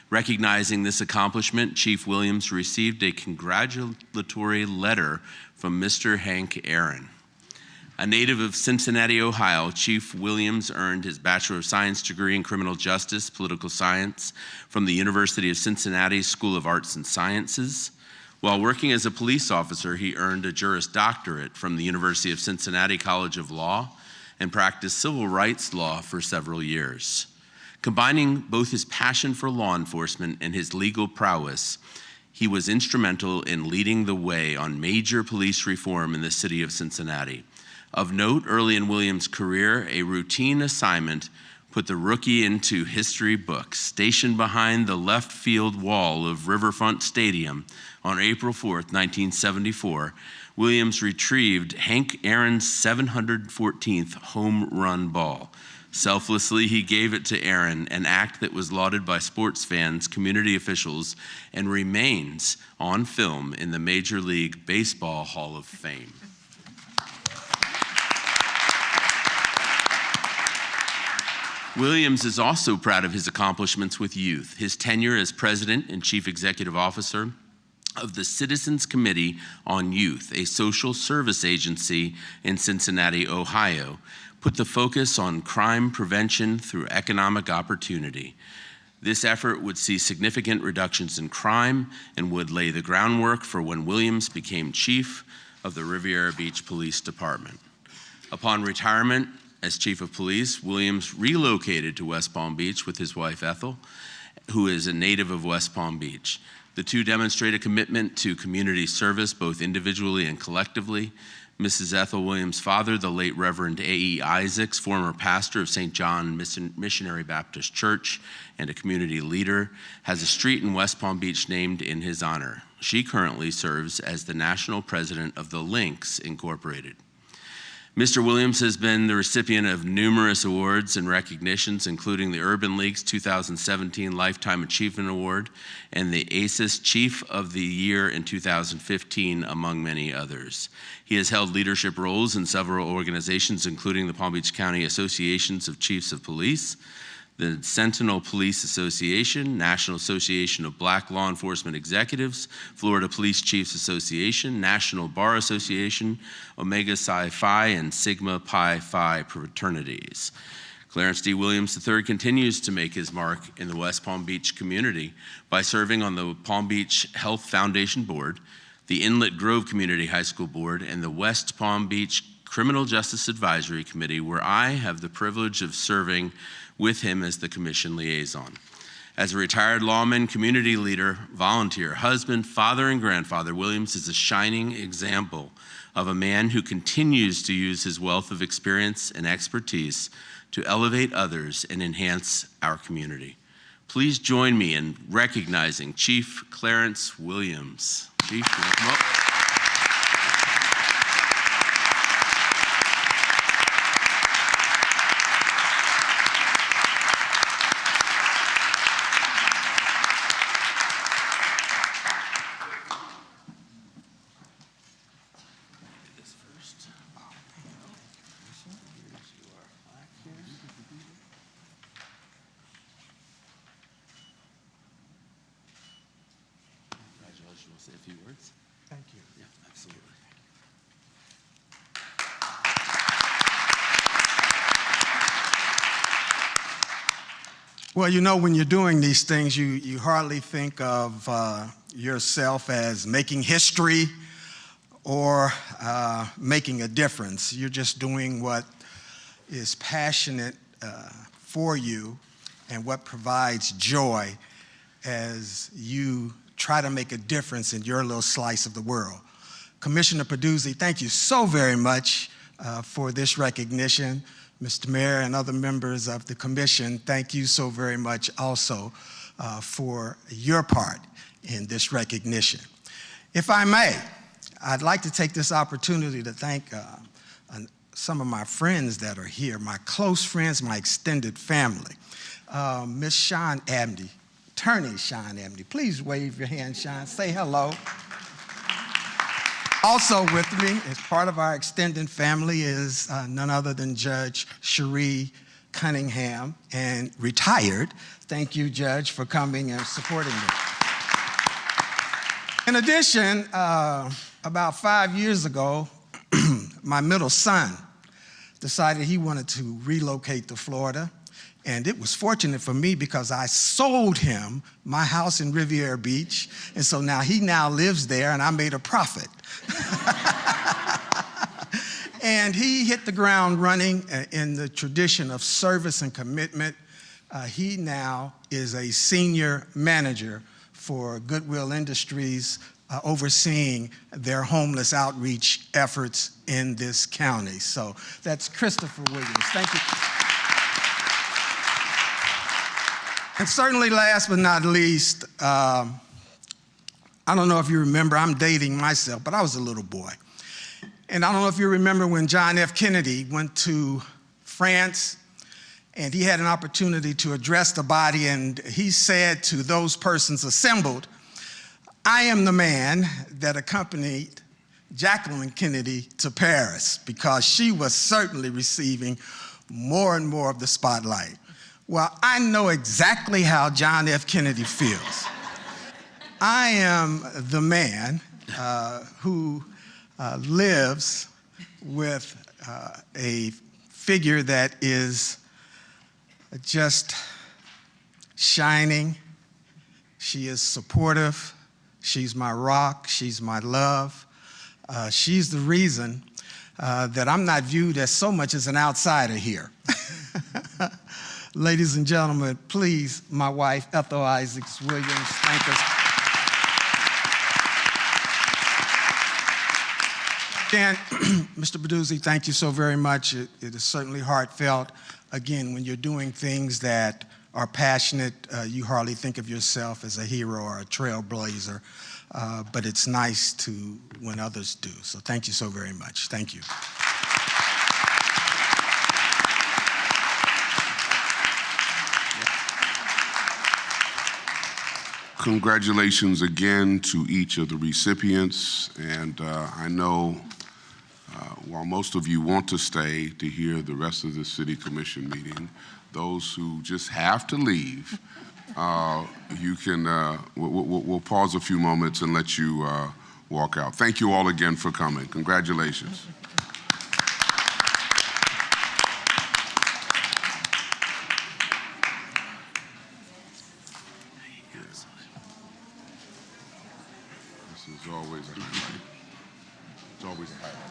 [SPEAKER 15] Recognizing this accomplishment, Chief Williams received a congratulatory letter from Mr. Hank Aaron. A native of Cincinnati, Ohio, Chief Williams earned his Bachelor of Science degree in Criminal Justice, Political Science from the University of Cincinnati School of Arts and Sciences. While working as a police officer, he earned a Juris Doctorate from the University of Cincinnati College of Law and practiced civil rights law for several years. Combining both his passion for law enforcement and his legal prowess, he was instrumental in leading the way on major police reform in the city of Cincinnati. Of note, early in Williams' career, a routine assignment put the rookie into history books. Stationed behind the left field wall of Riverfront Stadium on April 4th, 1974, Williams retrieved Hank Aaron's 714th home run ball. Selflessly, he gave it to Aaron, an act that was lauded by sports fans, community officials, and remains on film in the Major League Baseball Hall of Fame. Williams is also proud of his accomplishments with youth. His tenure as president and chief executive officer of the Citizens Committee on Youth, a social service agency in Cincinnati, Ohio, put the focus on crime prevention through economic opportunity. This effort would see significant reductions in crime and would lay the groundwork for when Williams became chief of the Riviera Beach Police Department. Upon retirement as chief of police, Williams relocated to West Palm Beach with his wife Ethel, who is a native of West Palm Beach. The two demonstrate a commitment to community service, both individually and collectively. Mrs. Ethel Williams' father, the late Reverend A.E. Isaacs, former pastor of St. John Missionary Baptist Church and a community leader, has a street in West Palm Beach named in his honor. She currently serves as the national president of the Lynx Incorporated. Mr. Williams has been the recipient of numerous awards and recognitions, including the Urban League's 2017 Lifetime Achievement Award and the ACES Chief of the Year in 2015, among many others. He has held leadership roles in several organizations, including the Palm Beach County Associations of Chiefs of Police, the Sentinel Police Association, National Association of Black Law Enforcement Executives, Florida Police Chiefs Association, National Bar Association, Omega Psi Phi, and Sigma Pi Phi fraternities. Clarence D. Williams III continues to make his mark in the West Palm Beach community by serving on the Palm Beach Health Foundation Board, the Inlet Grove Community High School Board, and the West Palm Beach Criminal Justice Advisory Committee, where I have the privilege of serving with him as the commission liaison. As a retired lawman, community leader, volunteer, husband, father, and grandfather, Williams is a shining example of a man who continues to use his wealth of experience and expertise to elevate others and enhance our community. Please join me in recognizing Chief Clarence Williams. Chief, welcome up. Say a few words.
[SPEAKER 16] Thank you.
[SPEAKER 15] Yeah, absolutely.
[SPEAKER 16] Well, you know, when you're doing these things, you hardly think of yourself as making history or making a difference. You're just doing what is passionate for you and what provides joy as you try to make a difference in your little slice of the world. Commissioner Peduzzi, thank you so very much for this recognition. Mr. Mayor and other members of the commission, thank you so very much also for your part in this recognition. If I may, I'd like to take this opportunity to thank some of my friends that are here, my close friends, my extended family. Ms. Sean Abney, Attorney Sean Abney, please wave your hand, Sean, say hello. Also with me, as part of our extended family, is none other than Judge Cherie Cunningham, and retired. Thank you, Judge, for coming and supporting me. In addition, about 5 years ago, my middle son decided he wanted to relocate to Florida. And it was fortunate for me because I sold him my house in Riviera Beach. And so now he lives there and I made a profit. And he hit the ground running in the tradition of service and commitment. He now is a senior manager for Goodwill Industries, overseeing their homeless outreach efforts in this county. So that's Christopher Williams. Thank you. And certainly last but not least, I don't know if you remember, I'm dating myself, but I was a little boy. And I don't know if you remember when John F. Kennedy went to France and he had an opportunity to address the body, and he said to those persons assembled, "I am the man that accompanied Jacqueline Kennedy to Paris," because she was certainly receiving more and more of the spotlight. Well, I know exactly how John F. Kennedy feels. I am the man who lives with a figure that is just shining. She is supportive. She's my rock. She's my love. She's the reason that I'm not viewed as so much as an outsider here. Ladies and gentlemen, please, my wife, Ethel Isaacs Williams, thank us. Again, Mr. Peduzzi, thank you so very much. It is certainly heartfelt. Again, when you're doing things that are passionate, you hardly think of yourself as a hero or a trailblazer, but it's nice to when others do. So thank you so very much. Thank you.
[SPEAKER 1] Congratulations again to each of the recipients, and I know while most of you want to stay to hear the rest of the City Commission meeting, those who just have to leave, you can, we'll pause a few moments and let you walk out. Thank you all again for coming. Congratulations. This is It's always a highlight. It's always a highlight.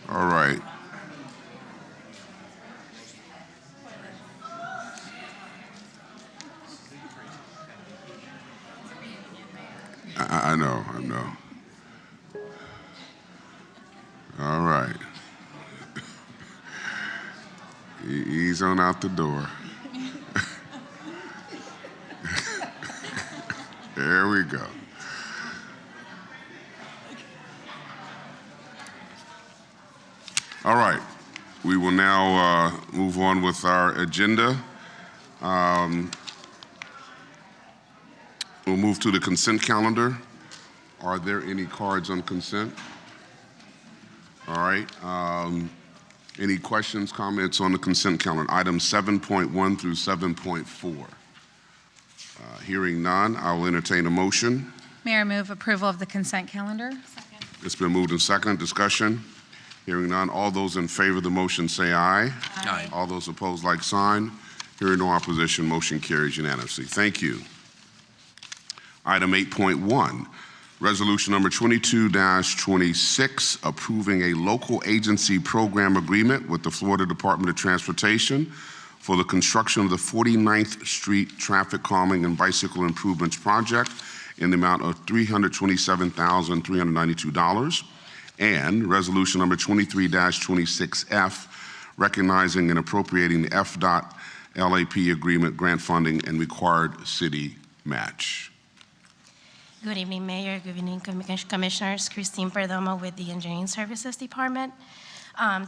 [SPEAKER 1] All right. I know. All right. Ease on out the door. There we go. All right, we will now move on with our agenda. We'll move to the consent calendar. Are there any cards on consent? All right. Any questions, comments on the consent calendar? Items 7.1 through 7.4. Hearing none, I will entertain a motion.
[SPEAKER 6] Mayor, move approval of the consent calendar.
[SPEAKER 1] Second. It's been moved and second. Discussion. Hearing none, all those in favor of the motion say aye.
[SPEAKER 15] Aye.
[SPEAKER 1] All those opposed, like sign. Hearing no opposition, motion carries unanimously. Thank you. Item 8.1, resolution number 22-26, approving a local agency program agreement with the Florida Department of Transportation for the construction of the 49th Street Traffic Calming and Bicycle Improvements Project in the amount of $327,392. And resolution number 23-26F, recognizing and appropriating the FDOT LAP agreement grant funding and required city match.
[SPEAKER 17] Good evening, Mayor. Good evening, Commissioners. Christine Perdomo with the Engineering Services Department.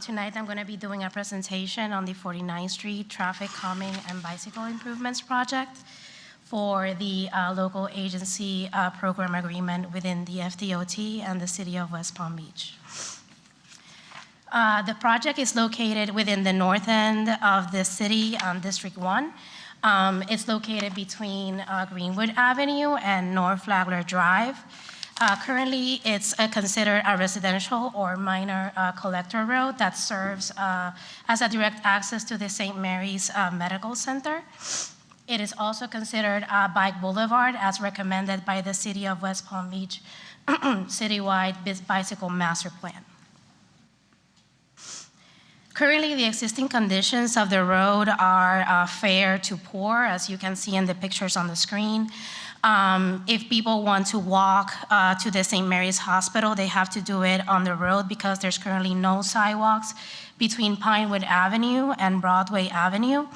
[SPEAKER 17] Tonight, I'm going to be doing a presentation on the 49th Street Traffic Calming and Bicycle Improvements Project for the local agency program agreement within the FDOT and the City of West Palm Beach. The project is located within the north end of the city, District 1. It's located between Greenwood Avenue and North Flagler Drive. Currently, it's considered a residential or minor collector road that serves as a direct access to the St. Mary's Medical Center. It is also considered a bike boulevard as recommended by the City of West Palm Beach citywide bicycle master plan. Currently, the existing conditions of the road are fair to poor, as you can see in the pictures on the screen. If people want to walk to the St. Mary's Hospital, they have to do it on the road because there's currently no sidewalks between Pinewood Avenue and Broadway Avenue.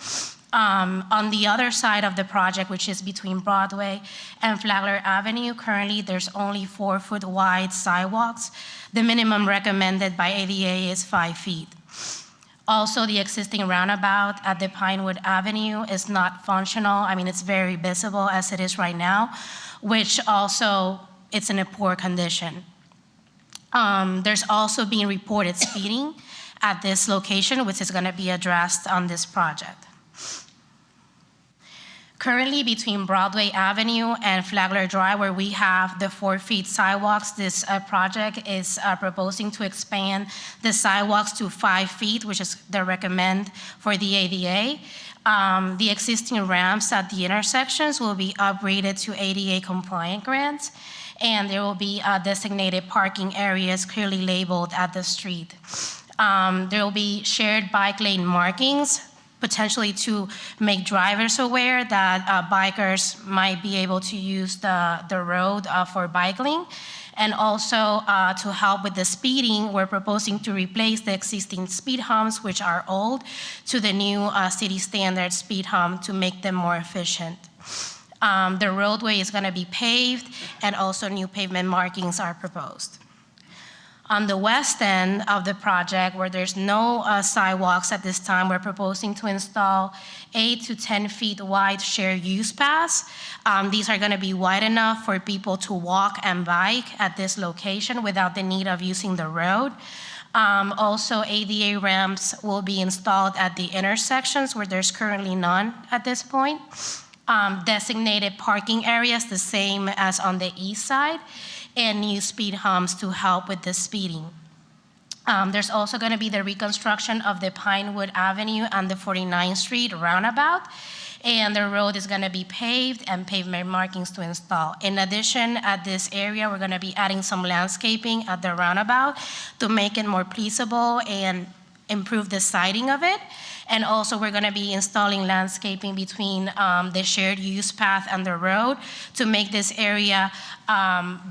[SPEAKER 17] On the other side of the project, which is between Broadway and Flagler Avenue, currently there's only 4-foot wide sidewalks. The minimum recommended by ADA is 5 feet. Also, the existing roundabout at the Pinewood Avenue is not functional. I mean, it's very visible as it is right now, which also it's in a poor condition. There's also being reported speeding at this location, which is going to be addressed on this project. Currently, between Broadway Avenue and Flagler Drive, where we have the 4 feet sidewalks, this project is proposing to expand the sidewalks to 5 feet, which is the recommend for the ADA. The existing ramps at the intersections will be upgraded to ADA compliant grants, and there will be designated parking areas clearly labeled at the street. There will be shared bike lane markings potentially to make drivers aware that bikers might be able to use the road for bike lane. And also to help with the speeding, we're proposing to replace the existing speed humps, which are old, to the new city standard speed hump to make them more efficient. The roadway is going to be paved, and also new pavement markings are proposed. On the west end of the project, where there's no sidewalks at this time, we're proposing to install 8 to 10 feet wide shared use paths. These are going to be wide enough for people to walk and bike at this location without the need of using the road. Also, ADA ramps will be installed at the intersections where there's currently none at this point. Designated parking areas, the same as on the east side, and new speed humps to help with the speeding. There's also going to be the reconstruction of the Pinewood Avenue and the 49th Street roundabout, and the road is going to be paved and pavement markings to install. In addition, at this area, we're going to be adding some landscaping at the roundabout to make it more pleasable and improve the sighting of it. And also, we're going to be installing landscaping between the shared use path and the road to make this area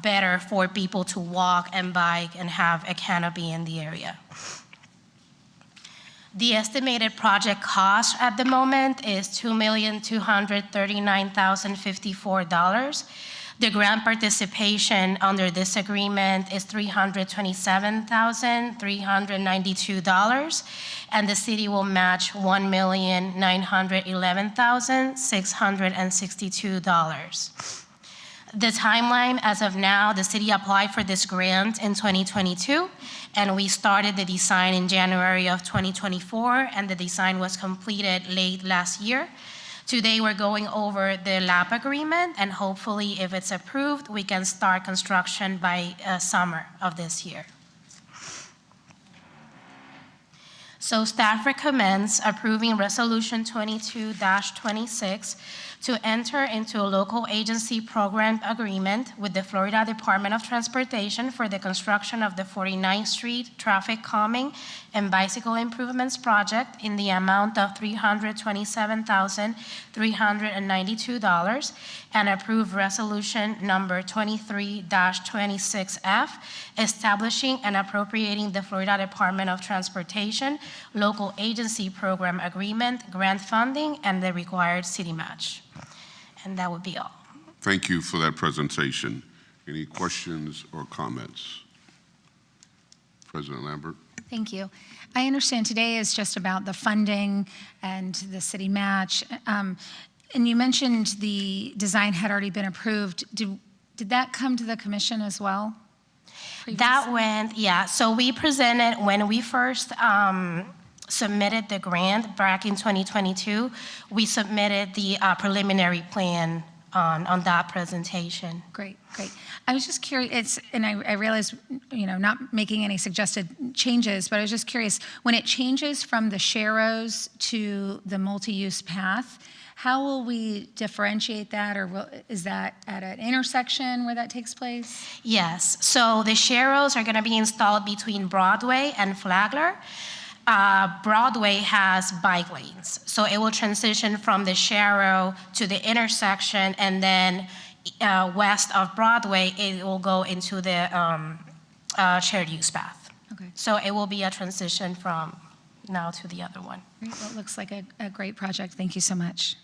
[SPEAKER 17] better for people to walk and bike and have a canopy in the area. The estimated project cost at the moment is $2,239,054. The grant participation under this agreement is $327,392, and the city will match $1,911,662. The timeline, as of now, the city applied for this grant in 2022, and we started the design in January of 2024, and the design was completed late last year. Today, we're going over the LAP agreement, and hopefully, if it's approved, we can start construction by summer of this year. So staff recommends approving Resolution 22-26 to enter into a local agency program agreement with the Florida Department of Transportation for the construction of the 49th Street Traffic Calming and Bicycle Improvements Project in the amount of $327,392, and approve Resolution number 23-26F, establishing and appropriating the Florida Department of Transportation local agency program agreement, grant funding, and the required city match. And that would be all.
[SPEAKER 1] Thank you for that presentation. Any questions or comments? President Lambert.
[SPEAKER 6] Thank you. I understand today is just about the funding and the city match. And you mentioned the design had already been approved. Did that come to the commission as well? Previously?
[SPEAKER 17] That went, yeah. So we presented, when we first submitted the grant back in 2022, we submitted the preliminary plan on that presentation.
[SPEAKER 6] Great, great. I was just curious, and I realize, not making any suggested changes, but I was just curious, when it changes from the sharrows to the multi-use path, how will we differentiate that, or is that at an intersection where that takes place?
[SPEAKER 17] Yes, so the sharrows are gonna be installed between Broadway and Flagler. Broadway has bike lanes, so it will transition from the sharrow to the intersection, and then west of Broadway, it will go into the shared use path.
[SPEAKER 6] Okay.
[SPEAKER 17] So it will be a transition from now to the other one.
[SPEAKER 6] Great. Well, it looks like a great project. Thank you so much.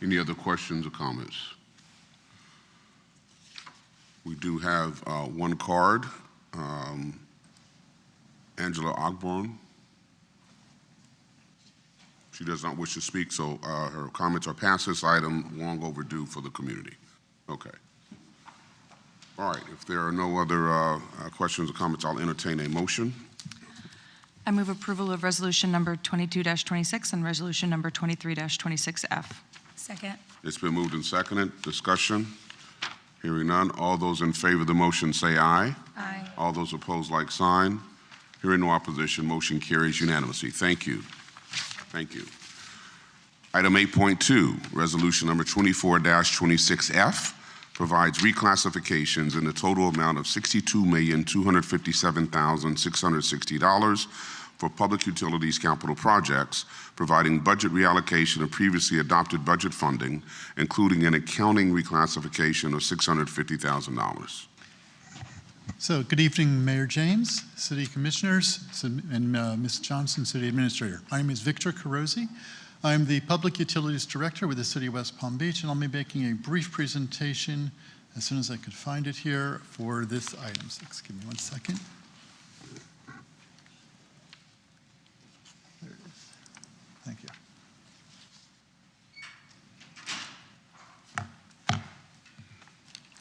[SPEAKER 1] Any other questions or comments? We do have one card. Angela Ogborn. She does not wish to speak, so her comments are past this item, long overdue for the community. Okay. All right, if there are no other questions or comments, I'll entertain a motion.
[SPEAKER 8] I move approval of resolution number 22-26 and resolution number 23-26F.
[SPEAKER 6] Second.
[SPEAKER 1] It's been moved and seconded. Discussion? Hearing none. All those in favor of the motion say aye.
[SPEAKER 6] Aye.
[SPEAKER 1] All those opposed, like sign. Hearing no opposition, motion carries unanimously. Thank you. Thank you. Item 8.2, resolution number 24-26F, provides reclassifications in the total amount of $62,257,660 for public utilities capital projects, providing budget reallocation of previously adopted budget funding, including an accounting reclassification of $650,000.
[SPEAKER 18] So, good evening, Mayor James, City Commissioners, and Ms. Johnson, City Administrator. My name is Victor Carosi. I'm the Public Utilities Director with the City of West Palm Beach, and I'll be making a brief presentation as soon as I could find it here for this item. So, give me 1 second. There it is. Thank you.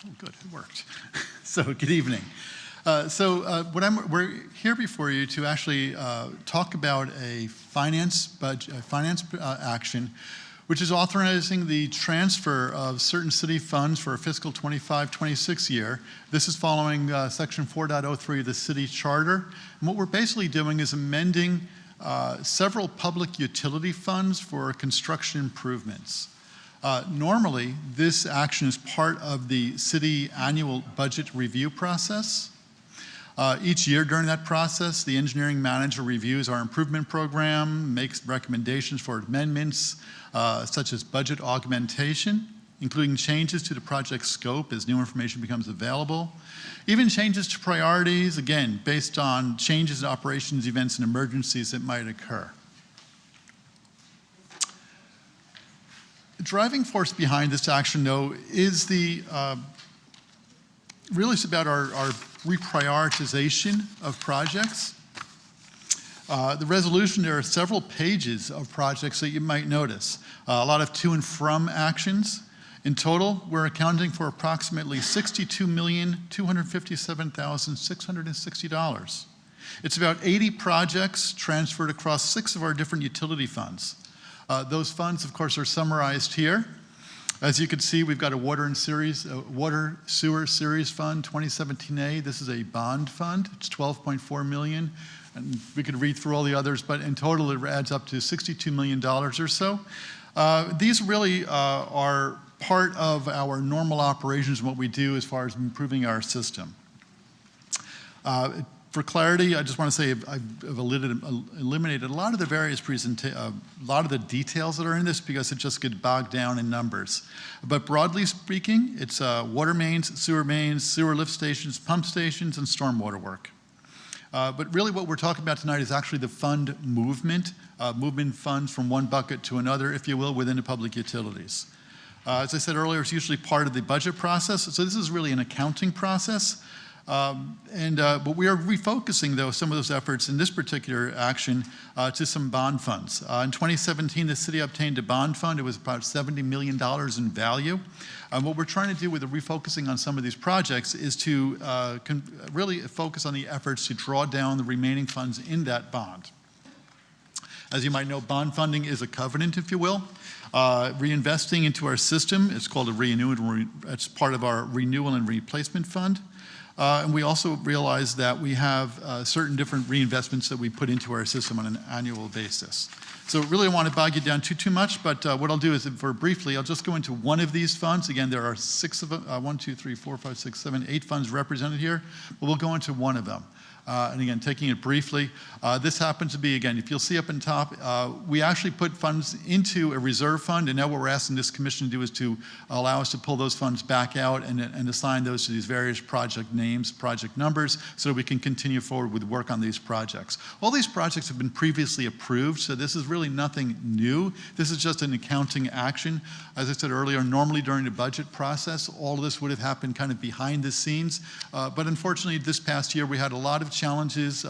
[SPEAKER 18] Oh, good, it worked. So, good evening. We're here before you to actually talk about a finance action, which is authorizing the transfer of certain city funds for a fiscal 25-26 year. This is following Section 4.03 of the City Charter. And what we're basically doing is amending several public utility funds for construction improvements. Normally, this action is part of the city annual budget review process. Each year during that process, the engineering manager reviews our improvement program, makes recommendations for amendments such as budget augmentation, including changes to the project scope as new information becomes available, even changes to priorities, again, based on changes in operations, events, and emergencies that might occur. The driving force behind this action, though, is really it's about our reprioritization of projects. The resolution, there are several pages of projects that you might notice. A lot of to and from actions. In total, we're accounting for approximately $62,257,660. It's about 80 projects transferred across 6 of our different utility funds. Those funds, of course, are summarized here. As you can see, we've got a water sewer series fund, 2017A. This is a bond fund. It's $12.4 million. And we could read through all the others, but in total, it adds up to $62 million or so. These really are part of our normal operations and what we do as far as improving our system. For clarity, I just want to say I've eliminated a lot of the various a lot of the details that are in this because it just gets bogged down in numbers. But broadly speaking, it's water mains, sewer lift stations, pump stations, and stormwater work. But really what we're talking about tonight is actually the fund movement funds from one bucket to another, if you will, within the public utilities. As I said earlier, it's usually part of the budget process. So this is really an accounting process. But we are refocusing, though, some of those efforts in this particular action to some bond funds. In 2017, the city obtained a bond fund. It was about $70 million in value. What we're trying to do with the refocusing on some of these projects is to really focus on the efforts to draw down the remaining funds in that bond. As you might know, bond funding is a covenant, if you will. Reinvesting into our system is called a renewal. It's part of our renewal and replacement fund. And we also realize that we have certain different reinvestments that we put into our system on an annual basis. So really I don't want to bog you down too much, but what I'll do is, briefly, I'll just go into one of these funds. Again, there are 6 of them, 1, 2, 3, 4, 5, 6, 7, 8 funds represented here, but we'll go into one of them. And again, taking it briefly, this happens to be, again, if you'll see up on top, we actually put funds into a reserve fund, and now what we're asking this commission to do is to allow us to pull those funds back out and assign those to these various project names, project numbers, so that we can continue forward with work on these projects. All these projects have been previously approved, so this is really nothing new. This is just an accounting action. As I said earlier, normally during the budget process, all of this would have happened kind of behind the scenes, but unfortunately this past year we had a lot of challenges,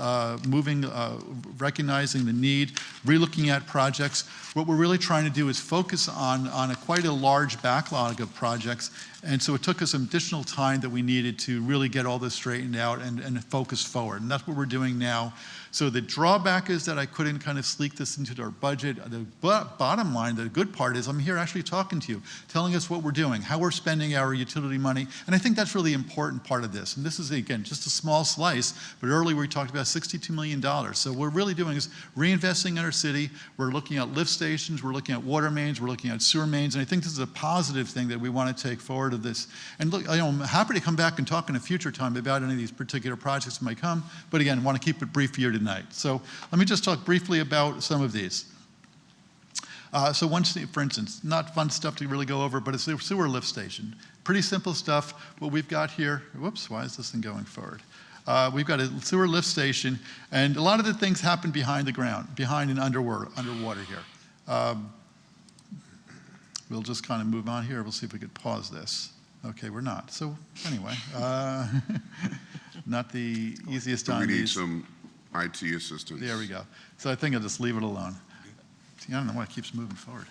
[SPEAKER 18] recognizing the need, relooking at projects. What we're really trying to do is focus on quite a large backlog of projects, and so it took us some additional time that we needed to really get all this straightened out and focus forward, and that's what we're doing now. So the drawback is that I couldn't kind of sleek this into our budget. The bottom line, the good part is I'm here actually talking to you, telling us what we're doing, how we're spending our utility money, and I think that's really the important part of this. And this is, again, just a small slice, but earlier we talked about $62 million. So what we're really doing is reinvesting in our city. We're looking at lift stations, we're looking at water mains, we're looking at sewer mains, and I think this is a positive thing that we want to take forward of this. And look, I'm happy to come back and talk in a future time about any of these particular projects that might come, but again, want to keep it brief here tonight. So let me just talk briefly about some of these. So one, for instance, not fun stuff to really go over, but it's a sewer lift station. Pretty simple stuff. What we've got here, whoops, why is this thing going forward? We've got a sewer lift station, and a lot of the things happen behind the ground, behind and underwater here. We'll just kind of move on here. We'll see if we could pause this. Okay, we're not. So anyway, not the easiest on
[SPEAKER 1] We need
[SPEAKER 18] these.
[SPEAKER 1] some IT assistance.
[SPEAKER 18] There we go. So I think I'll just leave it alone. See, I don't know why it keeps moving forward.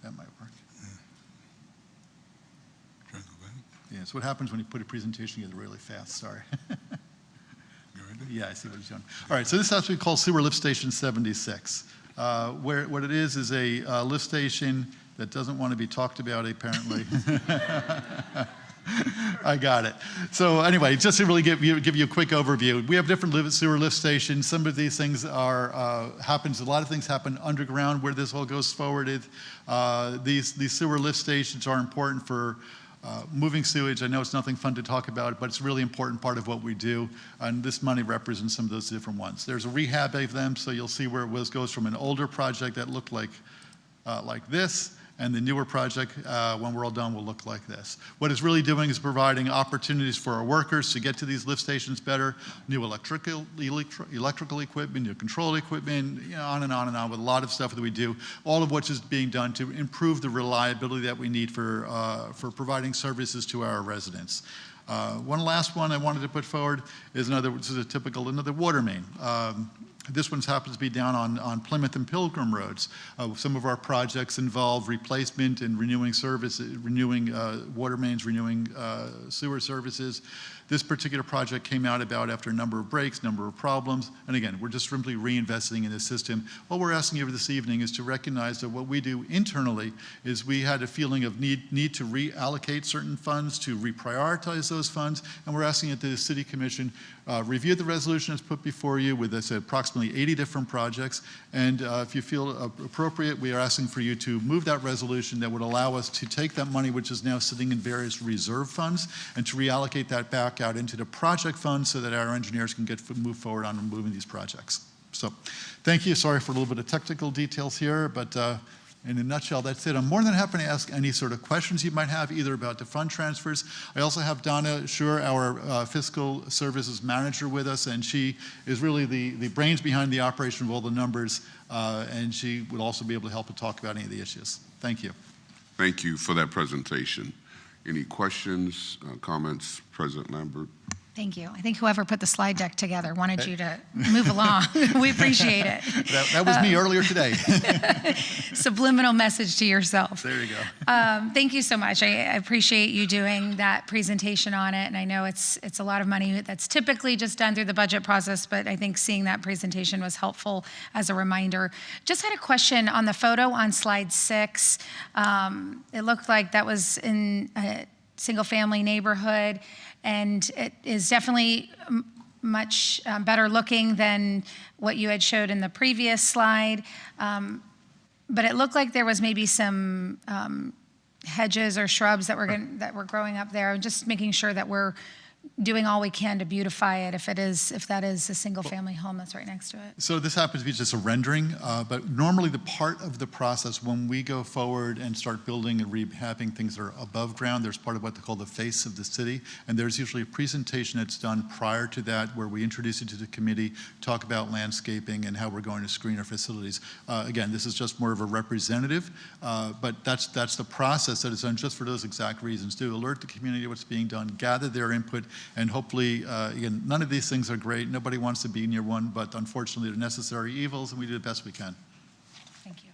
[SPEAKER 18] That might work. Yeah, it's what happens when you put a presentation together really fast. Sorry. Yeah, I see what he's doing. All right, so this has to be called Sewer Lift Station 76. What it is a lift station that doesn't want to be talked about, apparently. I got it. So anyway, just to really give you a quick overview, we have different sewer lift stations. Some of these things are a lot of things happen underground where this all goes forward. These sewer lift stations are important for moving sewage. I know it's nothing fun to talk about, but it's a really important part of what we do, and this money represents some of those different ones. There's a rehab of them, so you'll see where it goes from an older project that looked like this, and the newer project, when we're all done, will look like this. What it's really doing is providing opportunities for our workers to get to these lift stations better, new electrical equipment, new control equipment, on and on and on, with a lot of stuff that we do, all of which is being done to improve the reliability that we need for providing services to our residents. One last one I wanted to put forward is another water main. This one happens to be down on Plymouth and Pilgrim Roads. Some of our projects involve replacement and renewing water mains, renewing sewer services. This particular project came about after a number of breaks, number of problems, and again, we're just simply reinvesting in the system. What we're asking you this evening is to recognize that what we do internally is we had a feeling of need to reallocate certain funds, to reprioritize those funds, and we're asking that the City Commission review the resolution that's put before you with approximately 80 different projects, and if you feel appropriate, we are asking for you to move that resolution that would allow us to take that money, which is now sitting in various reserve funds, and to reallocate that back out into the project fund so that our engineers can move forward on moving these projects. So thank you. Sorry for a little bit of technical details here, but in a nutshell, that's it. I'm more than happy to ask any sort of questions you might have, either about the fund transfers. I also have Donna Schur, our fiscal services manager, with us, and she is really the brains behind the operation of all the numbers, and she would also be able to help to talk about any of the issues. Thank you.
[SPEAKER 1] Thank you for that presentation. Any questions, comments, President Lambert?
[SPEAKER 6] Thank you. I think whoever put the slide deck together wanted you to move along. We appreciate it.
[SPEAKER 18] That was me earlier today.
[SPEAKER 6] Subliminal message to yourself.
[SPEAKER 18] There you go.
[SPEAKER 6] Thank you so much. I appreciate you doing that presentation on it, and I know it's a lot of money that's typically just done through the budget process, but I think seeing that presentation was helpful as a reminder. Just had a question on the photo on slide 6. It looked like that was in a single-family neighborhood, and it is definitely much better looking than what you had showed in the previous slide. But it looked like there was maybe some hedges or shrubs that were growing up there. Just making sure that we're doing all we can to beautify it if that is a single-family home that's right next to it.
[SPEAKER 18] So this happens to be just a rendering, but normally the part of the process when we go forward and start building and rehabbing things that are above ground, there's part of what they call the face of the city, and there's usually a presentation that's done prior to that where we introduce it to the committee, talk about landscaping and how we're going to screen our facilities. Again, this is just more of a representative, but that's the process that is done just for those exact reasons, to alert the community of what's being done, gather their input, and hopefully, again, none of these things are great. Nobody wants to be near one, but unfortunately, they're necessary evils, and we do the best we can.
[SPEAKER 6] Thank you.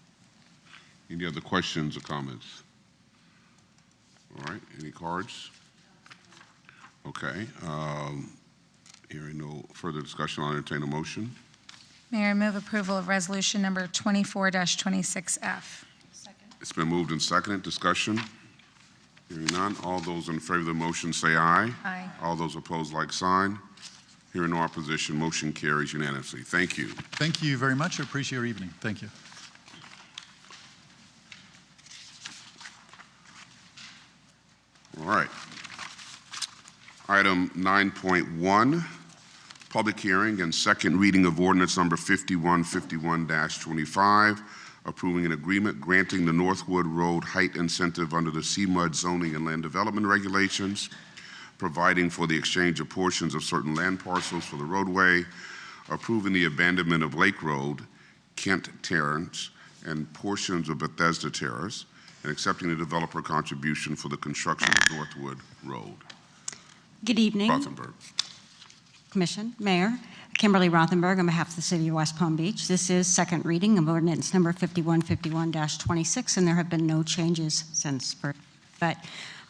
[SPEAKER 1] Any other questions or comments? All right, any cards? Okay, hearing no further discussion, I'll entertain a motion.
[SPEAKER 6] Mayor, I move approval of resolution number 24-26F.
[SPEAKER 1] It's been moved and seconded. Discussion? Hearing none. All those in favor of the motion say aye.
[SPEAKER 6] Aye.
[SPEAKER 1] All those opposed, like sign. Hearing no opposition, motion carries unanimously. Thank you.
[SPEAKER 18] Thank you very much. I appreciate your evening. Thank you.
[SPEAKER 1] right. Item 9.1, public hearing and second reading of ordinance number 5151-25, approving an agreement granting the Northwood Road height incentive under the CMUD zoning and land development regulations, providing for the exchange of portions of certain land parcels for the roadway, approving the abandonment of Lake Road, Kent Terrace, and portions of Bethesda Terrace, and accepting the developer contribution for the construction of Northwood Road.
[SPEAKER 19] Good evening,
[SPEAKER 1] Rothenberg.
[SPEAKER 19] Commission, Mayor. Kimberly Rothenberg on behalf of the City of West Palm Beach. This is second reading of ordinance number 5151-26, and there have been no changes since, but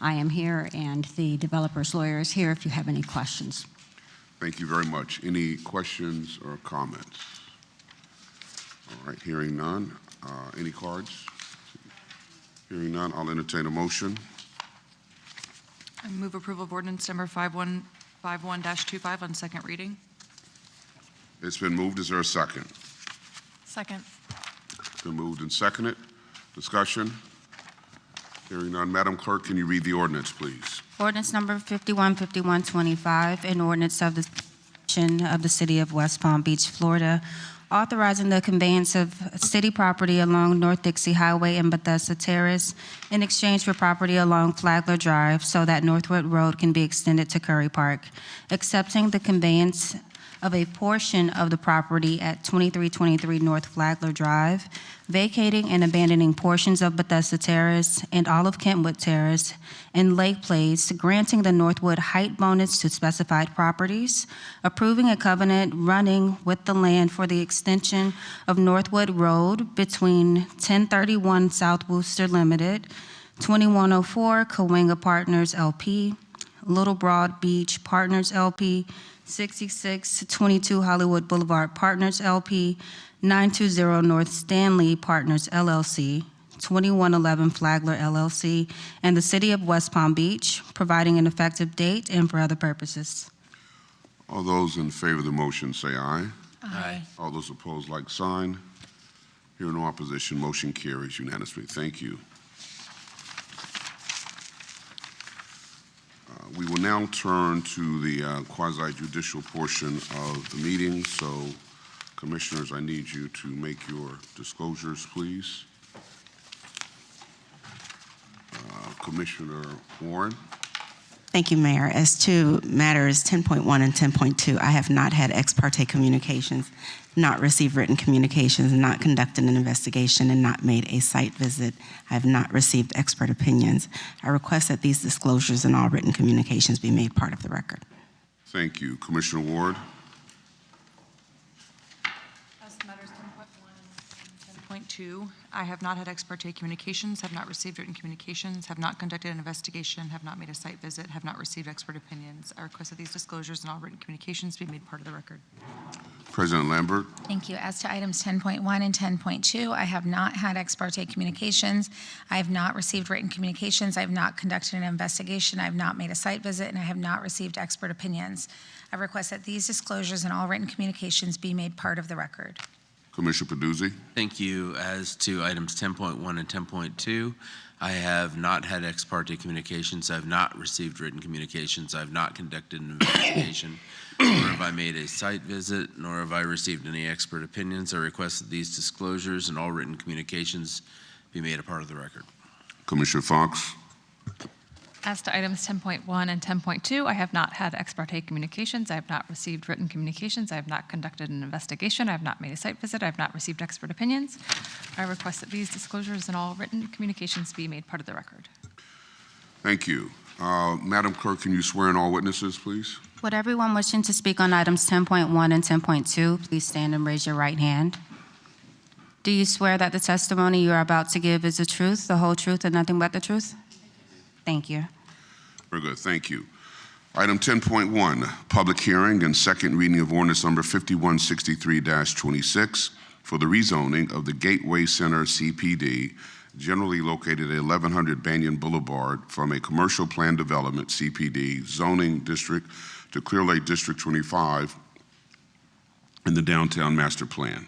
[SPEAKER 19] I am here and the developer's lawyer is here if you have any questions.
[SPEAKER 1] Thank you very much. Any questions or comments? All right, hearing none. Any cards? Hearing none, I'll entertain a motion.
[SPEAKER 8] I move approval of ordinance number 5151-25 on second reading.
[SPEAKER 1] It's been moved. Is there a second?
[SPEAKER 8] Second.
[SPEAKER 1] It's been moved and seconded. Discussion? Hearing none. Madam Clerk, can you read the ordinance, please?
[SPEAKER 19] Ordinance number 5151-25, an ordinance of the City of West Palm Beach, Florida, authorizing the conveyance of city property along North Dixie Highway and Bethesda Terrace in exchange for property along Flagler Drive so that Northwood Road can be extended to Curry Park, accepting the conveyance of a portion of the property at 2323 North Flagler Drive, vacating and abandoning portions of Bethesda Terrace and all of Kentwood Terrace and Lake Place, granting the Northwood height bonus to specified properties, approving a covenant running with the land for the extension of Northwood Road between 1031 South Wooster Limited, 2104 Cahuenga Partners LP, Little Broad Beach Partners LP, 6622 Hollywood Boulevard Partners LP, 920 North Stanley Partners LLC, 2111 Flagler LLC, and the City of West Palm Beach, providing an effective date and for other purposes.
[SPEAKER 1] All those in favor of the motion say aye.
[SPEAKER 8] Aye.
[SPEAKER 1] All those opposed, like sign. Hearing no opposition, motion carries unanimously. Thank you. We will now turn to the quasi-judicial portion of the meeting. So, Commissioners, I need you to make your disclosures, please. Commissioner Warren.
[SPEAKER 10] Thank you, Mayor. As to matters 10.1 and 10.2, I have not had ex parte communications, not received written communications, not conducted an investigation, and not made a site visit. I have not received expert opinions. I request that these disclosures and all written communications be made part of the record.
[SPEAKER 1] Thank you. Commissioner Ward.
[SPEAKER 8] As to matters 10.1 and 10.2, I have not had ex parte communications, have not received written communications, have not conducted an investigation, have not made a site visit, have not received expert opinions. I request that these disclosures and all written communications be made part of the record.
[SPEAKER 1] President Lambert.
[SPEAKER 6] Thank you. As to items 10.1 and 10.2, I have not had ex parte communications. I have not received written communications. I have not conducted an investigation. I have not made a site visit, and I have not received expert opinions. I request that these disclosures and all written communications be made part of the record.
[SPEAKER 1] Commissioner Peduzzi.
[SPEAKER 15] Thank you. As to items 10.1 and 10.2, I have not had ex parte communications. I have not received written communications. I have not conducted an investigation, nor have I made a site visit, nor have I received any expert opinions. I request that these disclosures and all written communications be made a part of the record.
[SPEAKER 1] Commissioner Fox.
[SPEAKER 12] As to items 10.1 and 10.2, I have not had ex parte communications. I have not received written communications. I have not conducted an investigation. I have not made a site visit. I have not received expert opinions. I request that these disclosures and all written communications be made part of the record.
[SPEAKER 1] Thank you. Madam Clerk, can you swear in all witnesses, please?
[SPEAKER 19] Would everyone wishing to speak on items 10.1 and 10.2, please stand and raise your right hand. Do you swear that the testimony you are about to give is the truth, the whole truth, and nothing but the truth? Thank you.
[SPEAKER 1] Very good. Thank you. Item 10.1, public hearing and second reading of ordinance number 5163-26 for the rezoning of the Gateway Center CPD, generally located at 1100 Banyan Boulevard, from a commercial plan development CPD zoning district to Clear Lake District 25 in the downtown master plan.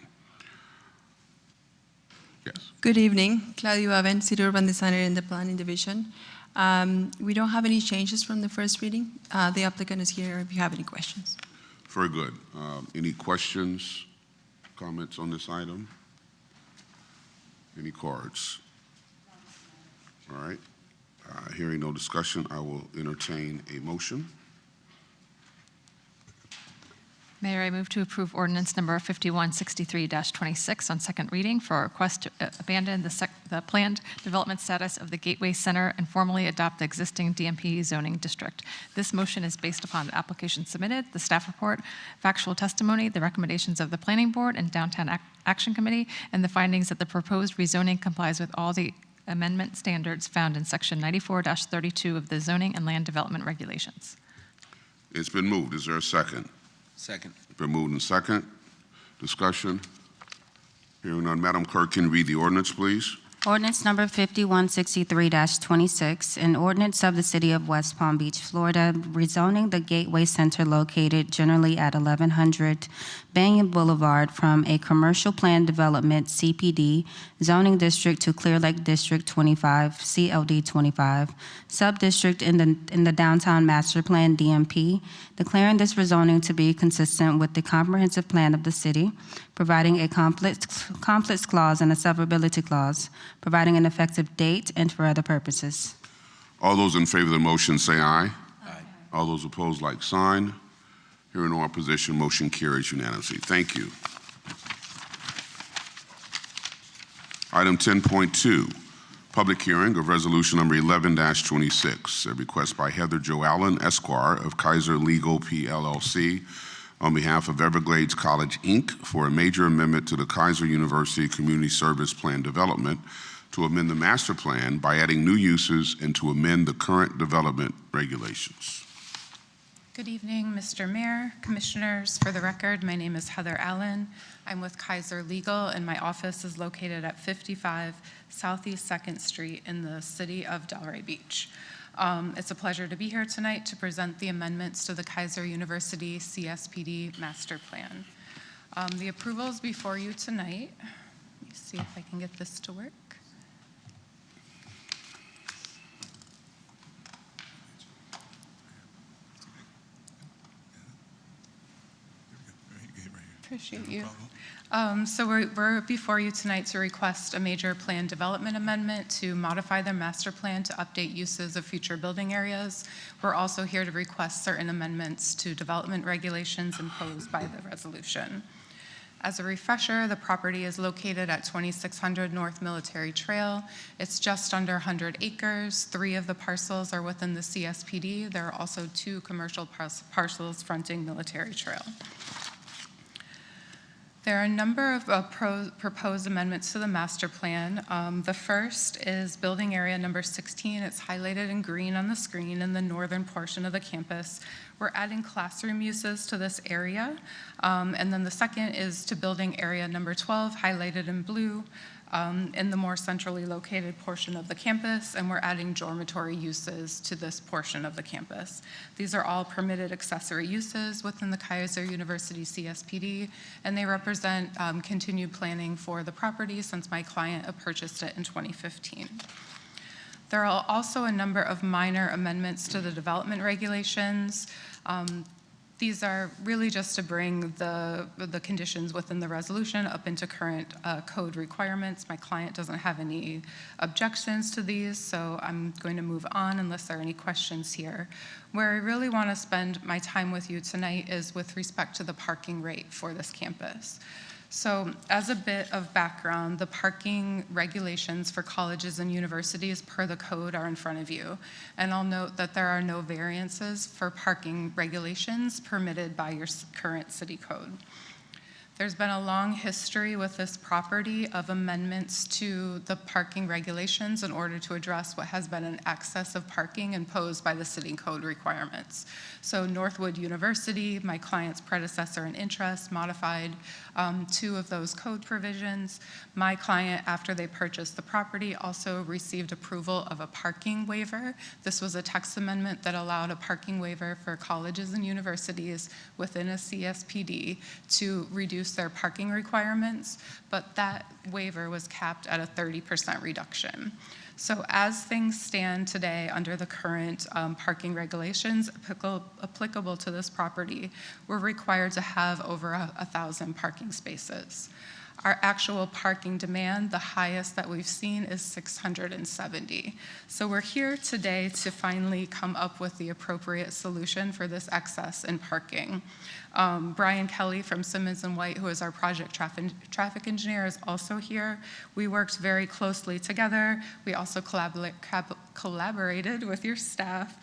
[SPEAKER 1] Yes.
[SPEAKER 20] Good evening. Claudio Aven, City Urban Designer in the Planning Division. We don't have any changes from the first reading. The applicant is here if you have any questions.
[SPEAKER 1] Very good. Any questions, comments on this item? Any cards? All right. Hearing no discussion, I will entertain a motion.
[SPEAKER 12] Mayor, I move to approve ordinance number 5163-26 on second reading for a request to abandon the planned development status of the Gateway Center and formally adopt the existing DMP zoning district. This motion is based upon the application submitted, the staff report, factual testimony, the recommendations of the Planning Board and Downtown Action Committee, and the findings that the proposed rezoning complies with all the amendment standards found in section 94-32 of the Zoning and Land Development Regulations.
[SPEAKER 1] It's been moved. Is there a second?
[SPEAKER 15] Second.
[SPEAKER 1] Been moved and second. Discussion. Hearing none. Madam Clerk, can you read the ordinance, please?
[SPEAKER 19] Ordinance number 5163-26, an ordinance of the City of West Palm Beach, Florida, rezoning the Gateway Center located generally at 1100 Banyan Boulevard from a commercial plan development CPD zoning district to Clear Lake District 25, CLD 25, sub-district in the Downtown Master Plan DMP, declaring this rezoning to be consistent with the comprehensive plan of the city, providing a conflicts clause and a severability clause, providing an effective date, and for other purposes.
[SPEAKER 1] All those in favor of the motion say aye. Aye. All those opposed, like sign. Hearing no opposition, motion carries unanimously. Thank you. Item 10.2, public hearing of resolution number 11-26, a request by Heather Jo Allen, Esquire of Kaiser Legal PLLC, on behalf of Everglades College, Inc., for a major amendment to the Kaiser University Community Service Plan development to amend the master plan by adding new uses and to amend the current development regulations.
[SPEAKER 21] Good evening, Mr. Mayor, Commissioners. For the record, my name is Heather Allen. I'm with Kaiser Legal, and my office is located at 55 Southeast 2nd Street in the city of Delray Beach. It's a pleasure to be here tonight to present the amendments to the Kaiser University CSPD Master Plan. The approval is before you tonight. Let me see if I can get this to work. Appreciate you. So we're before you tonight to request a major plan development amendment to modify the master plan to update uses of future building areas. We're also here to request certain amendments to development regulations imposed by the resolution. As a refresher, the property is located at 2600 North Military Trail. It's just under 100 acres. 3 of the parcels are within the CSPD. There are also 2 commercial parcels fronting Military Trail. There are a number of proposed amendments to the master plan. The first is building area number 16. It's highlighted in green on the screen in the northern portion of the campus. We're adding classroom uses to this area. And then the second is to building area number 12, highlighted in blue, in the more centrally located portion of the campus, and we're adding dormitory uses to this portion of the campus. These are all permitted accessory uses within the Kaiser University CSPD, and they represent continued planning for the property since my client purchased it in 2015. There are also a number of minor amendments to the development regulations. These are really just to bring the conditions within the resolution up into current code requirements. My client doesn't have any objections to these, so I'm going to move on unless there are any questions here. Where I really want to spend my time with you tonight is with respect to the parking rate for this campus. So as a bit of background, the parking regulations for colleges and universities per the code are in front of you. And I'll note that there are no variances for parking regulations permitted by your current city code. There's been a long history with this property of amendments to the parking regulations in order to address what has been an excess of parking imposed by the city code requirements. So Northwood University, my client's predecessor in interest, modified 2 of those code provisions. My client, after they purchased the property, also received approval of a parking waiver. This was a text amendment that allowed a parking waiver for colleges and universities within a CSPD to reduce reduce their parking requirements, but that waiver was capped at a 30% reduction. So as things stand today under the current parking regulations applicable to this property, we're required to have over 1,000 parking spaces. Our actual parking demand, the highest that we've seen, is 670. So we're here today to finally come up with the appropriate solution for this excess in parking. Brian Kelly from Simmons & White, who is our project traffic engineer, is also here. We worked very closely together. We also collaborated with your staff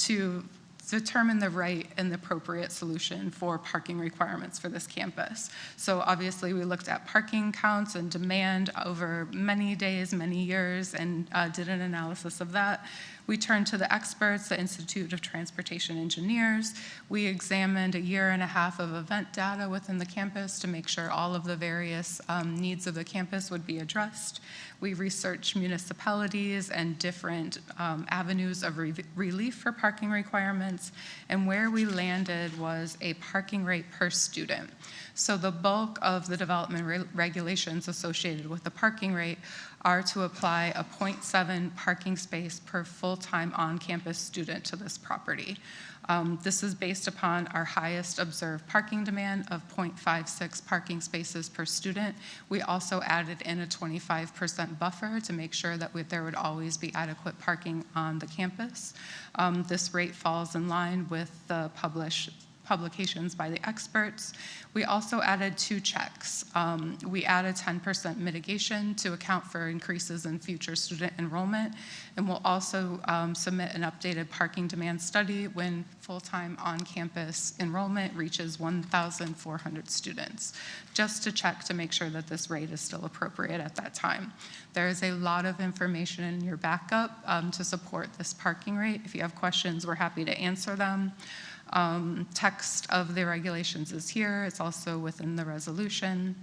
[SPEAKER 21] to determine the right and the appropriate solution for parking requirements for this campus. So obviously we looked at parking counts and demand over many days, many years, and did an analysis of that. We turned to the experts, the Institute of Transportation Engineers. We examined 1.5 years of event data within the campus to make sure all of the various needs of the campus would be addressed. We researched municipalities and different avenues of relief for parking requirements, and where we landed was a parking rate per student. So the bulk of the development regulations associated with the parking rate are to apply a 0.7 parking space per full-time on-campus student to this property. This is based upon our highest observed parking demand of 0.56 parking spaces per student. We also added in a 25% buffer to make sure that there would always be adequate parking on the campus. This rate falls in line with the publications by the experts. We also added 2 checks. We added 10% mitigation to account for increases in future student enrollment, and we'll also submit an updated parking demand study when full-time on-campus enrollment reaches 1,400 students, just to check to make sure that this rate is still appropriate at that time. There is a lot of information in your backup to support this parking rate. If you have questions, we're happy to answer them. Text of the regulations is here. It's also within the resolution.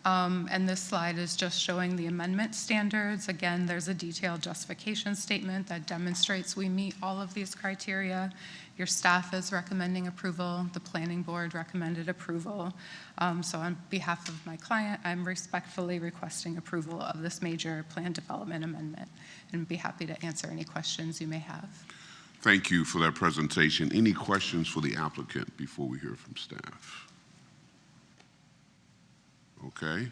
[SPEAKER 21] And this slide is just showing the amendment standards. Again, there's a detailed justification statement that demonstrates we meet all of these criteria. Your staff is recommending approval. The planning board recommended approval. So on behalf of my client, I'm respectfully requesting approval of this major plan development amendment, and be happy to answer any questions you may have.
[SPEAKER 1] Thank you for that presentation. Any questions for the applicant before we hear from staff? Okay.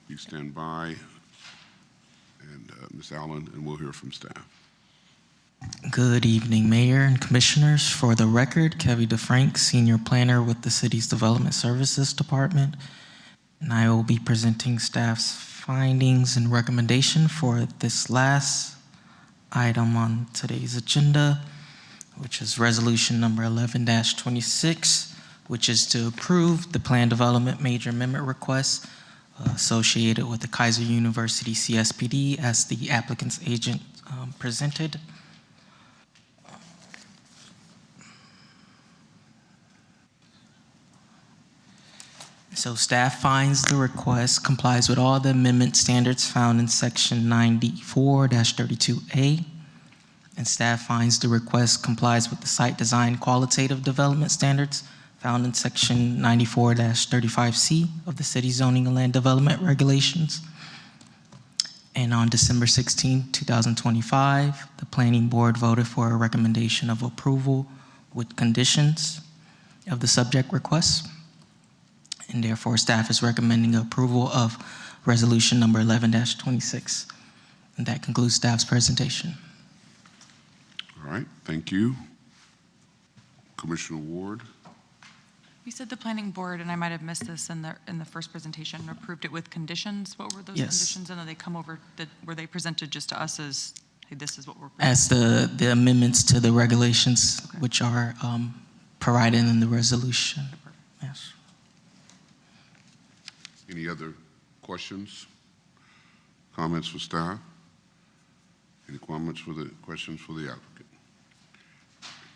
[SPEAKER 1] You stand by, and Ms. Allen, and we'll hear from staff.
[SPEAKER 2] Good evening, Mayor and Commissioners. For the record, Kevin DeFrank, Senior Planner with the City's Development Services Department, and I will be presenting staff's findings and recommendation for this last item on today's agenda, which is resolution number 11-26, which is to approve the plan development major amendment request associated with the Kaiser University CSPD as the applicant's agent presented. So staff finds the request complies with all the amendment standards found in section 94-32A, and staff finds the request complies with the site design qualitative development standards found in section 94-35C of the city zoning and land development regulations. And on December 16, 2025, the planning board voted for a recommendation of approval with conditions of the subject request. And therefore, staff is recommending approval of resolution number 11-26. And that concludes staff's presentation.
[SPEAKER 1] All right, thank you. Commissioner Ward.
[SPEAKER 8] You said the planning board, and I might have missed this in the first presentation, approved it with conditions. What were those conditions? And then they come over, were they presented just to us as, hey, this is what we're presenting?
[SPEAKER 2] As the amendments to the regulations, okay, which are provided in the resolution. Yes.
[SPEAKER 1] Any other questions, comments for staff? Any comments for the questions for the applicant?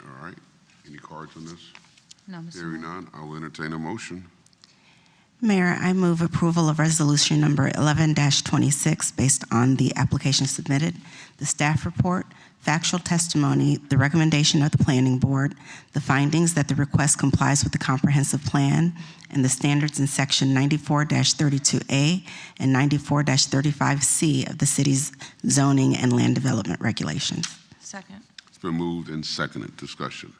[SPEAKER 1] All right, any cards on this?
[SPEAKER 8] No, Mr.
[SPEAKER 1] Hearing none, I will entertain a motion.
[SPEAKER 10] Mayor, I move approval of resolution number 11-26 based on the application submitted, the staff report, factual testimony, the recommendation of the planning board, the findings that the request complies with the comprehensive plan, and the standards in section 94-32A and 94-35C of the city's zoning and land development regulations.
[SPEAKER 8] Second.
[SPEAKER 1] It's been moved and seconded. Discussion.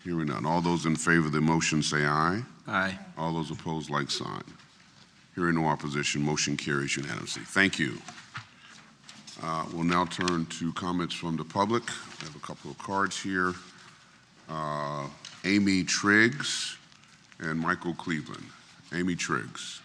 [SPEAKER 1] Hearing none. All those in favor of the motion say aye.
[SPEAKER 15] Aye.
[SPEAKER 1] All those opposed, like sign. Hearing no opposition, motion carries unanimously. Thank you. We'll now turn to comments from the public. I have a couple of cards here. Amy Triggs and Michael Cleveland. Amy Triggs.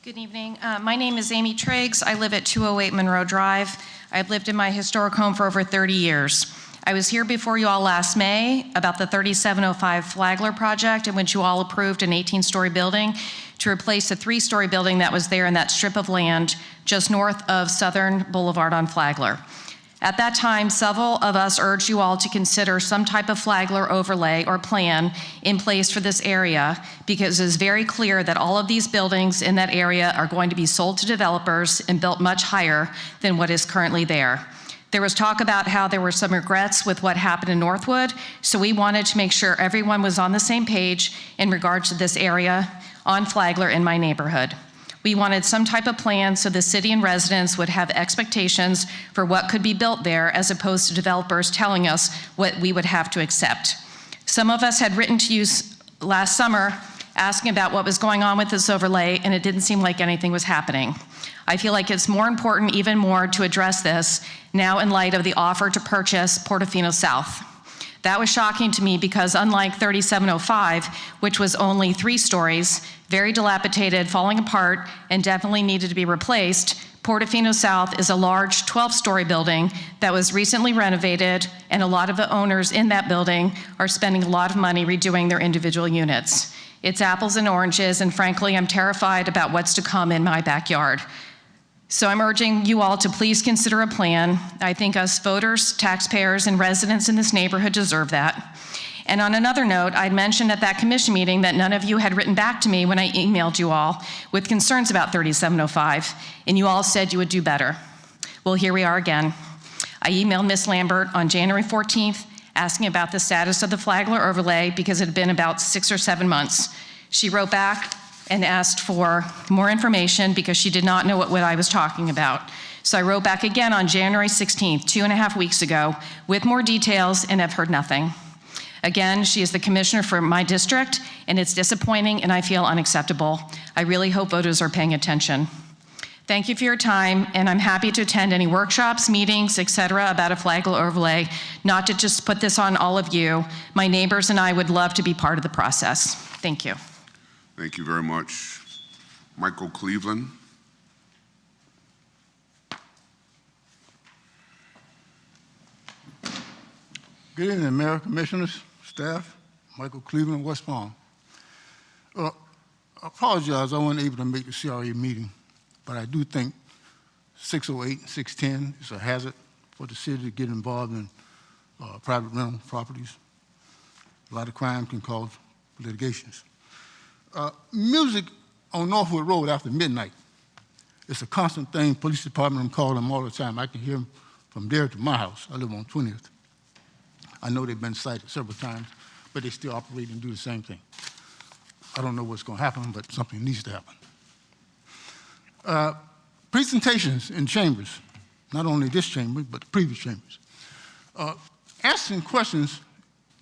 [SPEAKER 3] Good evening. My name is Amy Triggs. I live at 208 Monroe Drive. I've lived in my historic home for over 30 years. I was here before you all last May about the 3705 Flagler project, in which you all approved an 18-story building to replace a 3-story building that was there in that strip of land just north of Southern Boulevard on Flagler. At that time, several of us urged you all to consider some type of Flagler overlay or plan in place for this area, because it is very clear that all of these buildings in that area are going to be sold to developers and built much higher than what is currently there. There was talk about how there were some regrets with what happened in Northwood, so we wanted to make sure everyone was on the same page in regards to this area on Flagler in my neighborhood. We wanted some type of plan so the city and residents would have expectations for what could be built there, as opposed to developers telling us what we would have to accept. Some of us had written to you last summer asking about what was going on with this overlay, and it didn't seem like anything was happening. I feel like it's more important, even more, to address this now in light of the offer to purchase Portofino South. That was shocking to me because unlike 3705, which was only 3 stories, very dilapidated, falling apart, and definitely needed to be replaced, Portofino South is a large 12-story building that was recently renovated, and a lot of the owners in that building are spending a lot of money redoing their individual units. It's apples and oranges, and frankly, I'm terrified about what's to come in my backyard. So I'm urging you all to please consider a plan. I think us voters, taxpayers, and residents in this neighborhood deserve that. And on another note, I'd mentioned at that commission meeting that none of you had written back to me when I emailed you all with concerns about 3705, and you all said you would do better. Well, here we are again. I emailed Ms. Lambert on January 14th asking about the status of the Flagler overlay because it had been about 6 or 7 months. She wrote back and asked for more information because she did not know what I was talking about. So I wrote back again on January 16th, 2.5 weeks ago, with more details, and have heard nothing. Again, she is the commissioner for my district, and it's disappointing and I feel unacceptable. I really hope voters are paying attention. Thank you for your time, and I'm happy to attend any workshops, meetings, etc. about a Flagler overlay, not to just put this on all of you. My neighbors and I would love to be part of the process. Thank you.
[SPEAKER 1] Thank you very much. Michael Cleveland.
[SPEAKER 22] Good evening, Mayor, Commissioners, staff. Michael Cleveland, West Palm. I apologize, I wasn't able to make the CRA meeting, but I do think 608 and 610 is a hazard for the city to get involved in private rental properties. A lot of crime can cause litigations. Music on Northwood Road after midnight. It's a constant thing. Police department, I'm calling them all the time. I can hear them from there to my house. I live on 20th. I know they've been cited several times, but they still operate and do the same thing. I don't know what's going to happen, but something needs to happen. Presentations in chambers, not only this chamber, but the previous chambers. Asking questions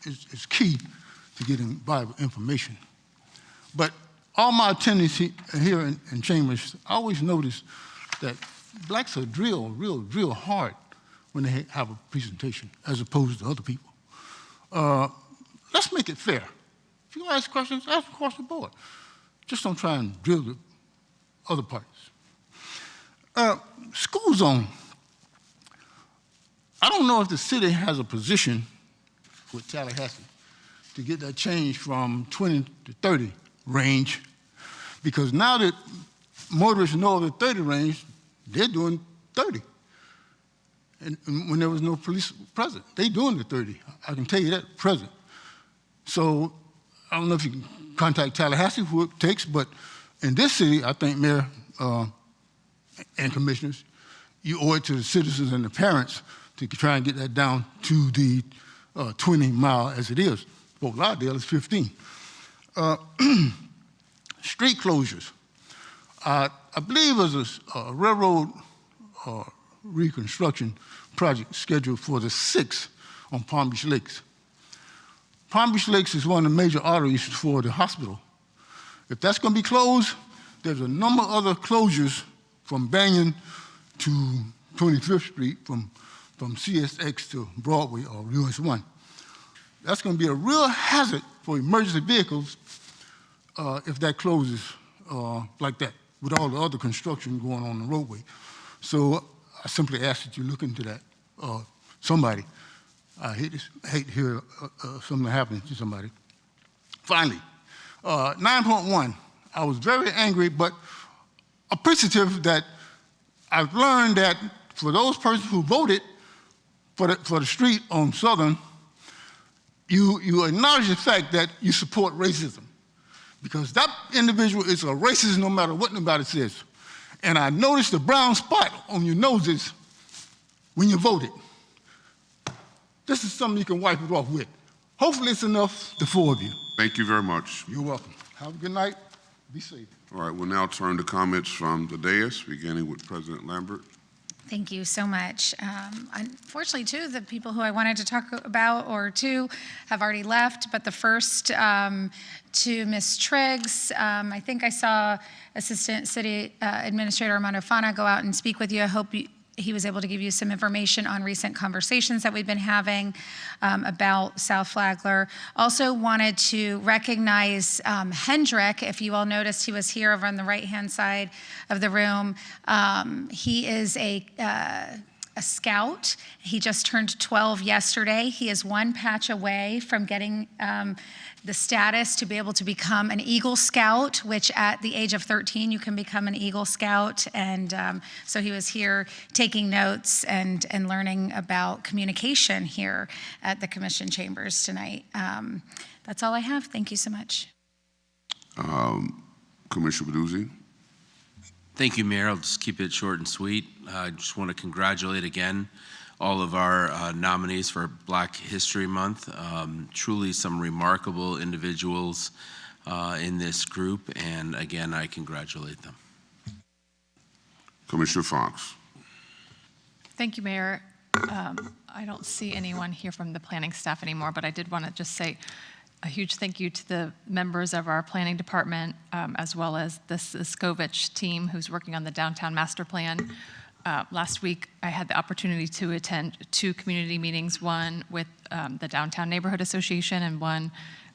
[SPEAKER 22] is key to getting valuable information. But all my attendance here in chambers, I always notice that blacks are real hard when they have a presentation as opposed to other people. Let's make it fair. If you ask questions, ask across the board. Just don't try and drill the other parties. School zone. I don't know if the city has a position with Tallahassee to get that change from 20 to 30 range, because now that motorists know the 30 range, they're doing 30. and when there was no police present. They doing the 30. I can tell you that, present. So I don't know if you can contact Tallahassee, who it takes, but in this city, I think, Mayor and Commissioners, you owe it to the citizens and the parents to try and get that down to the 20 mile as it is. Fort Lauderdale is 15. Street closures. I believe there's a railroad reconstruction project scheduled for the 6th on Palm Beach Lakes. Palm Beach Lakes is one of the major arteries for the hospital. If that's going to be closed, there's a number of other closures from Banyan to 25th Street, from CSX to Broadway or US 1. That's going to be a real hazard for emergency vehicles if that closes like that, with all the other construction going on the roadway. So I simply ask that you look into that. Somebody. I hate to hear something happening to somebody. Finally, 9.1. I was very angry, but appreciative that I've learned that for those persons who voted for the street on Southern, you acknowledge the fact that you support racism, because that individual is a racist no matter what nobody says. And I noticed the brown spot on your noses when you voted. This is something you can wipe it off with. Hopefully it's enough, the four of you.
[SPEAKER 1] Thank you very much.
[SPEAKER 22] You're welcome. Have a good night. Be safe.
[SPEAKER 1] All right, we'll now turn to comments from the dais, beginning with President Lambert.
[SPEAKER 6] Thank you so much. Unfortunately, two of the people who I wanted to talk about, or two, have already left, but the first to Ms. Triggs. I think I saw Assistant City Administrator Armando Fana go out and speak with you. I hope he was able to give you some information on recent conversations that we've been having about South Flagler. Also wanted to recognize Hendrick. If you all noticed, he was here over on the right-hand side of the room. He is a scout. He just turned 12 yesterday. He is one patch away from getting the status to be able to become an Eagle Scout, which at the age of 13, you can become an Eagle Scout. And so he was here taking notes and learning about communication here at the Commission Chambers tonight. That's all I have. Thank you so much.
[SPEAKER 1] Commissioner Baduzzi.
[SPEAKER 15] Thank you, Mayor. I'll just keep it short and sweet. I just want to congratulate again all of our nominees for Black History Month. Truly some remarkable individuals in this group, and again, I congratulate them.
[SPEAKER 1] Commissioner Fox.
[SPEAKER 12] Thank you, Mayor. I don't see anyone here from the planning staff anymore, but I did want to just say a huge thank you to the members of our planning department, as well as the Skovich team who's working on the downtown master plan. Last week, I had the opportunity to attend 2 community meetings, one with the Downtown Neighborhood Association and one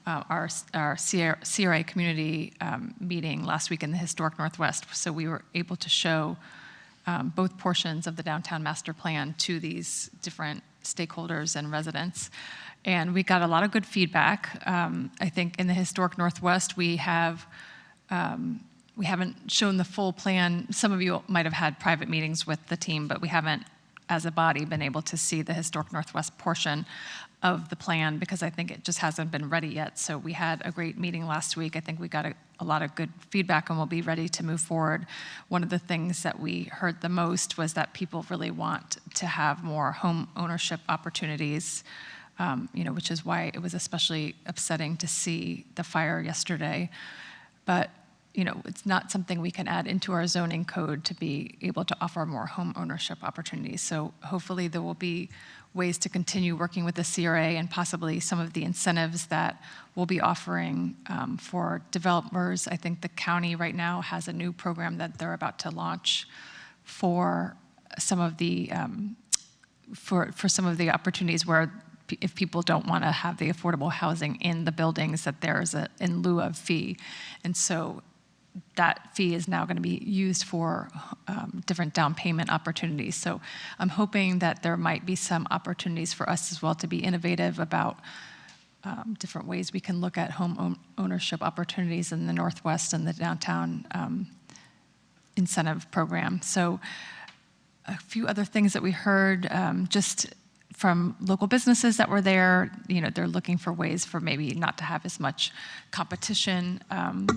[SPEAKER 12] our CRA community meeting last week in the Historic Northwest. So we were able to show both portions of the downtown master plan to these different stakeholders and residents. And we got a lot of good feedback. I think in the Historic Northwest, we haven't shown the full plan. Some of you might have had private meetings with the team, but we haven't, as a body, been able to see the Historic Northwest portion of the plan because I think it just hasn't been ready yet. So we had a great meeting last week. I think we got a lot of good feedback and we'll be ready to move forward. One of the things that we heard the most was that people really want to have more home ownership opportunities, which is why it was especially upsetting to see the fire yesterday. But it's not something we can add into our zoning code to be able to offer more home ownership opportunities. So hopefully there will be ways to continue working with the CRA and possibly some of the incentives that we'll be offering for developers. I think the county right now has a new program that they're about to launch for some of the for some of the opportunities where if people don't want to have the affordable housing in the buildings, that there's a in lieu of fee. And so that fee is now going to be used for different down payment opportunities. So I'm hoping that there might be some opportunities for us as well to be innovative about different ways we can look at home ownership opportunities in the Northwest and the downtown incentive program. So a few other things that we heard just from local businesses that were there. They're looking for ways for maybe not to have as much competition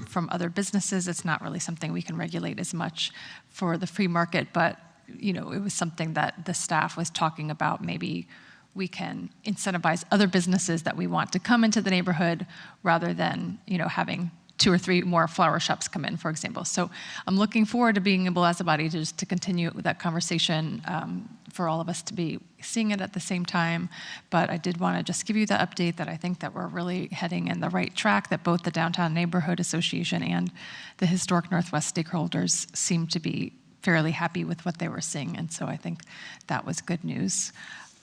[SPEAKER 12] from other businesses. It's not really something we can regulate as much for the free market, but it was something that the staff was talking about. Maybe we can incentivize other businesses that we want to come into the neighborhood rather than having 2 or 3 more flower shops come in, for example. So I'm looking forward to being able as a body to just to continue with that conversation, for all of us to be seeing it at the same time. But I did want to just give you the update that I think that we're really heading in the right track, that both the Downtown Neighborhood Association and the Historic Northwest stakeholders seem to be fairly happy with what they were seeing. And so I think that was good news.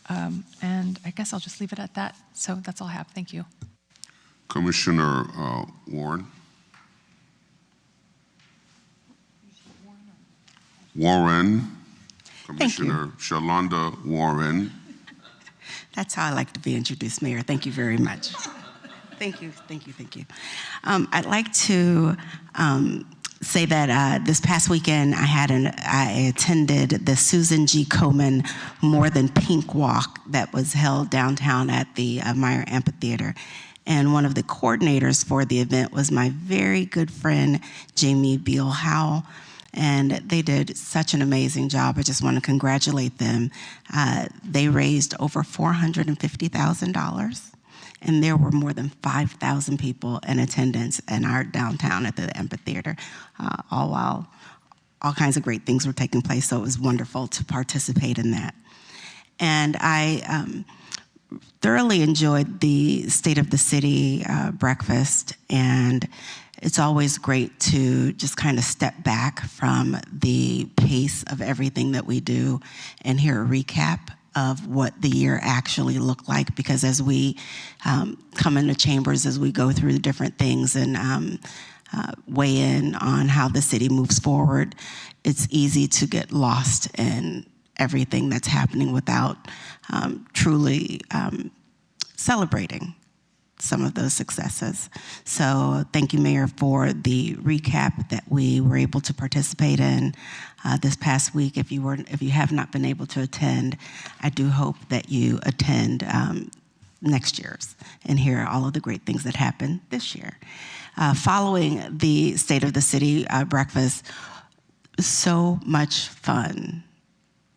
[SPEAKER 12] And I guess I'll just leave it at that. So that's all I have. Thank you.
[SPEAKER 1] Commissioner Warren. Warren. Commissioner Shalonda Warren.
[SPEAKER 10] That's how I like to be introduced, Mayor. Thank you very much. Thank you. I'd like to say that this past weekend I attended the Susan G. Komen More Than Pink Walk that was held downtown at the Meyer Amphitheater. And one of the coordinators for the event was my very good friend, Jamie Beal Howell. And they did such an amazing job. I just want to congratulate them. They raised over $450,000. And there were more than 5,000 people in attendance in our downtown at the amphitheater, all while all kinds of great things were taking place. So it was wonderful to participate in that. And I thoroughly enjoyed the State of the City breakfast. And it's always great to just kind of step back from the pace of everything that we do and hear a recap of what the year actually looked like, because as we come into chambers, as we go through the different things and weigh in on how the city moves forward, it's easy to get lost in everything that's happening without truly celebrating some of those successes. So thank you, Mayor, for the recap that we were able to participate in this past week. If you have not been able to attend, I do hope that you attend next year's and hear all of the great things that happened this year. Following the State of the City breakfast, so much fun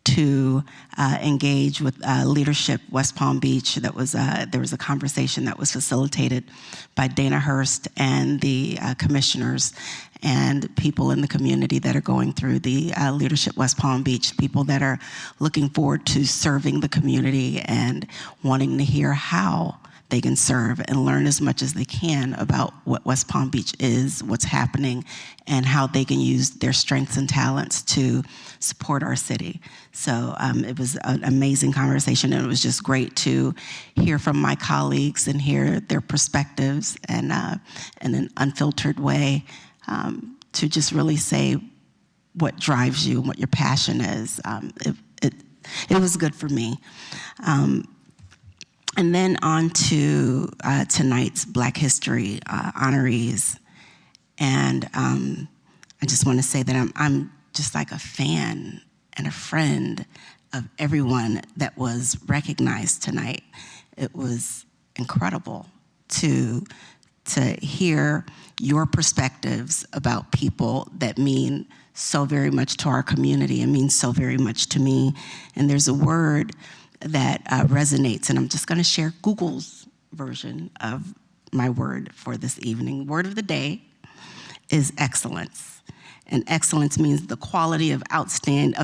[SPEAKER 10] to engage with leadership West Palm Beach. There was a conversation that was facilitated by Dana Hurst and the commissioners and people in the community that are going through the leadership West Palm Beach, people that are looking forward to serving the community and wanting to hear how they can serve and learn as much as they can about what West Palm Beach is, what's happening, and how they can use their strengths and talents to support our city. So it was an amazing conversation, and it was just great to hear from my colleagues and hear their perspectives and in an unfiltered way to just really say what drives you and what your passion is. It was good for me. And then on to tonight's Black History honorees. And I just want to say that I'm just like a fan and a friend of everyone that was recognized tonight. It was incredible to hear your perspectives about people that mean so very much to our community and mean so very much to me. And there's a word that resonates, and I'm just going to share Google's version of my word for this evening. Word of the day is excellence. And excellence means the quality of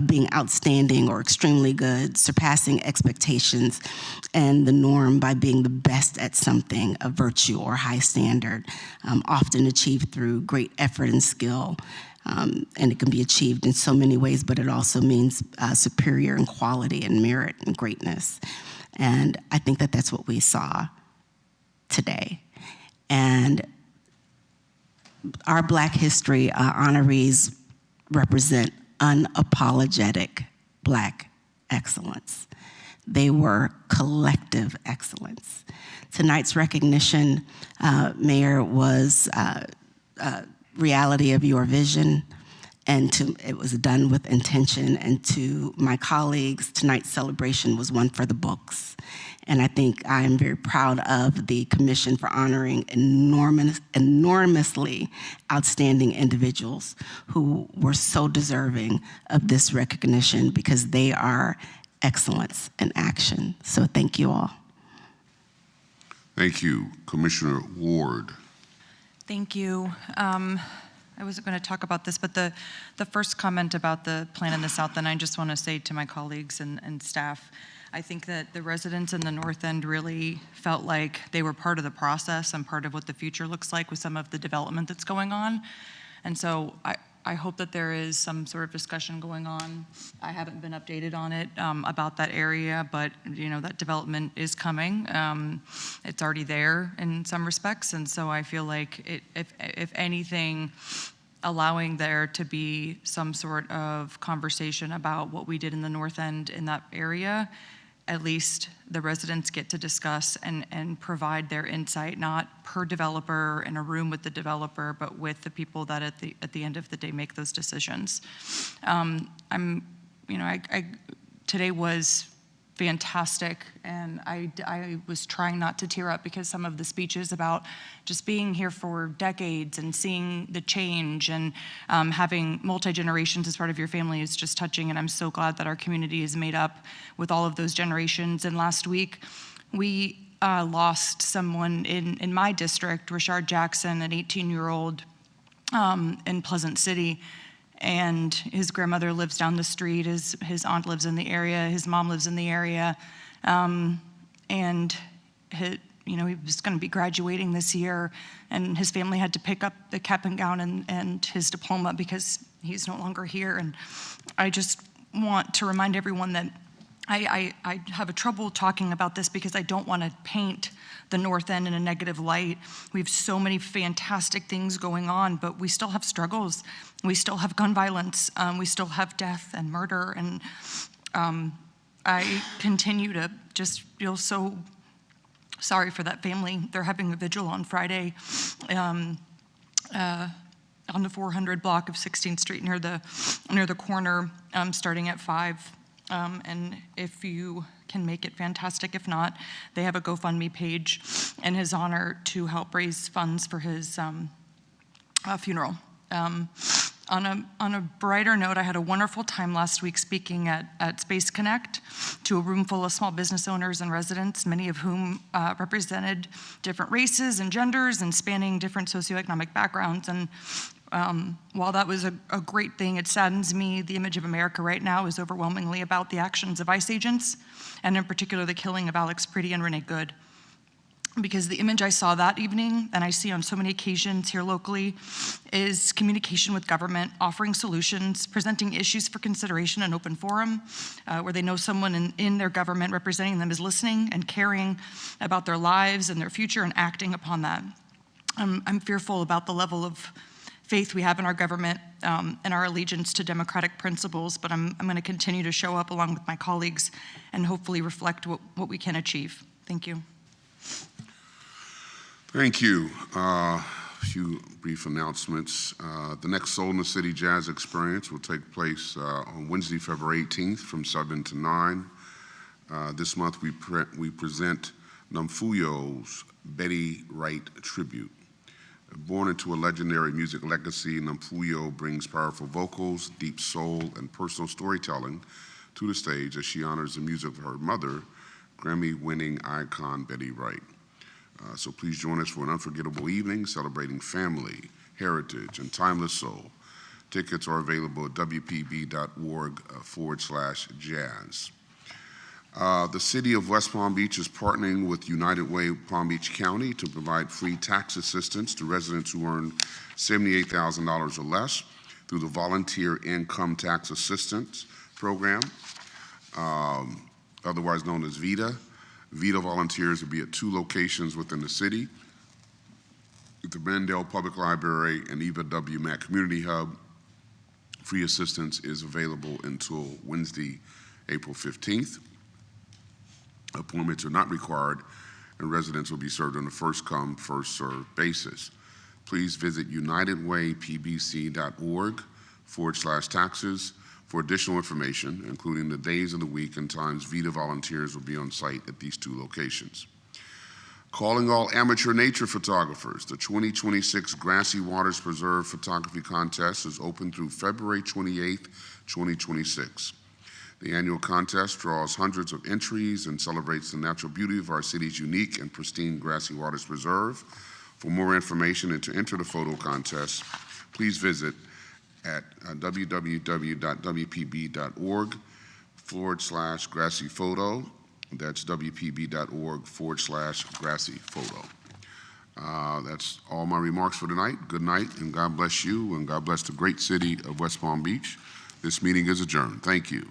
[SPEAKER 10] being outstanding or extremely good, surpassing expectations and the norm by being the best at something, a virtue or high standard, often achieved through great effort and skill. And it can be achieved in so many ways, but it also means superior in quality and merit and greatness. And I think that that's what we saw today. And our Black History honorees represent unapologetic Black excellence. They were collective excellence. Tonight's recognition, Mayor, was reality of your vision and it was done with intention. And to my colleagues, tonight's celebration was one for the books. And I think I am very proud of the commission for honoring enormously outstanding individuals who were so deserving of this recognition, because they are excellence in action. So thank you all.
[SPEAKER 1] Thank you. Commissioner Ward.
[SPEAKER 8] Thank you. I wasn't going to talk about this, but the first comment about the plan in the South End, I just want to say to my colleagues and staff, I think that the residents in the North End really felt like they were part of the process and part of what the future looks like with some of the development that's going on. And so I hope that there is some sort of discussion going on. I haven't been updated on it about that area, but that development is coming. It's already there in some respects, and so I feel like if anything, allowing there to be some sort of conversation about what we did in the North End in that area, at least the residents get to discuss and provide their insight, not per developer in a room with the developer, but with the people that at the end of the day make those decisions. Today was fantastic, and I was trying not to tear up because some of the speeches about just being here for decades and seeing the change and having multi-generations as part of your family is just touching, and I'm so glad that our community is made up with all of those generations. And last week, we lost someone in my district, Rashard Jackson, an 18-year-old in Pleasant City. And his grandmother lives down the street, his aunt lives in the area, his mom lives in the area. And he was going to be graduating this year, and his family had to pick up the cap and gown and his diploma because he's no longer here. And I just want to remind everyone that I have a trouble talking about this because I don't want to paint the North End in a negative light. We have so many fantastic things going on, but we still have struggles. We still have gun violence. We still have death and murder. And I continue to just feel so sorry for that family. They're having a vigil on Friday on the 400 block of 16th Street near the corner, starting at 5. And if you can make it, fantastic. If not, they have a GoFundMe page in his honor to help raise funds for his funeral. On a brighter note, I had a wonderful time last week speaking at Space Connect to a room full of small business owners and residents, many of whom represented different races and genders and spanning different socioeconomic backgrounds. And while that was a great thing, it saddens me. The image of America right now is overwhelmingly about the actions of ICE agents, and in particular, the killing of Alex Pretty and Renee Good. Because the image I saw that evening, and I see on so many occasions here locally, is communication with government, offering solutions, presenting issues for consideration in open forum, where they know someone in their government representing them is listening and caring about their lives and their future and acting upon that. I'm fearful about the level of faith we have in our government and our allegiance to democratic principles, but I'm going to continue to show up along with my colleagues and hopefully reflect what we can achieve. Thank you.
[SPEAKER 1] Thank you. A few brief announcements. The next Soul in the City Jazz Experience will take place on Wednesday, February 18th from 7 to 9. This month we present Namfuyo's Betty Wright Tribute. Born into a legendary music legacy, Namfuyo brings powerful vocals, deep soul, and personal storytelling to the stage as she honors the music of her mother, Grammy-winning icon Betty Wright. So please join us for an unforgettable evening celebrating family, heritage, and timeless soul. Tickets are available at WPB.org/jazz. The City of West Palm Beach is partnering with United Way Palm Beach County to provide free tax assistance to residents who earn $78,000 or less through the Volunteer Income Tax Assistance Program, otherwise known as VITA. VITA volunteers will be at 2 locations within the city, the Mandel Public Library and Eva W. Mack Community Hub. Free assistance is available until Wednesday, April 15th. Appointments are not required, and residents will be served on a first-come, first-served basis. Please visit unitedwaypbc.org www.vita.org/taxes for additional information, including the days of the week and times Vita volunteers will be on site at these two locations. Calling all amateur nature photographers, the 2026 Grassy Waters Preserve Photography Contest is open through February 28th, 2026. The annual contest draws hundreds of entries and celebrates the natural beauty of our city's unique and pristine Grassy Waters Preserve. For more information and to enter the photo contest, please visit at www.wpb.org/grassy photo. That's wpb.org/grassy photo. That's all my remarks for tonight. Good night, and God bless you, and God bless the great city of West Palm Beach. This meeting is adjourned. Thank you.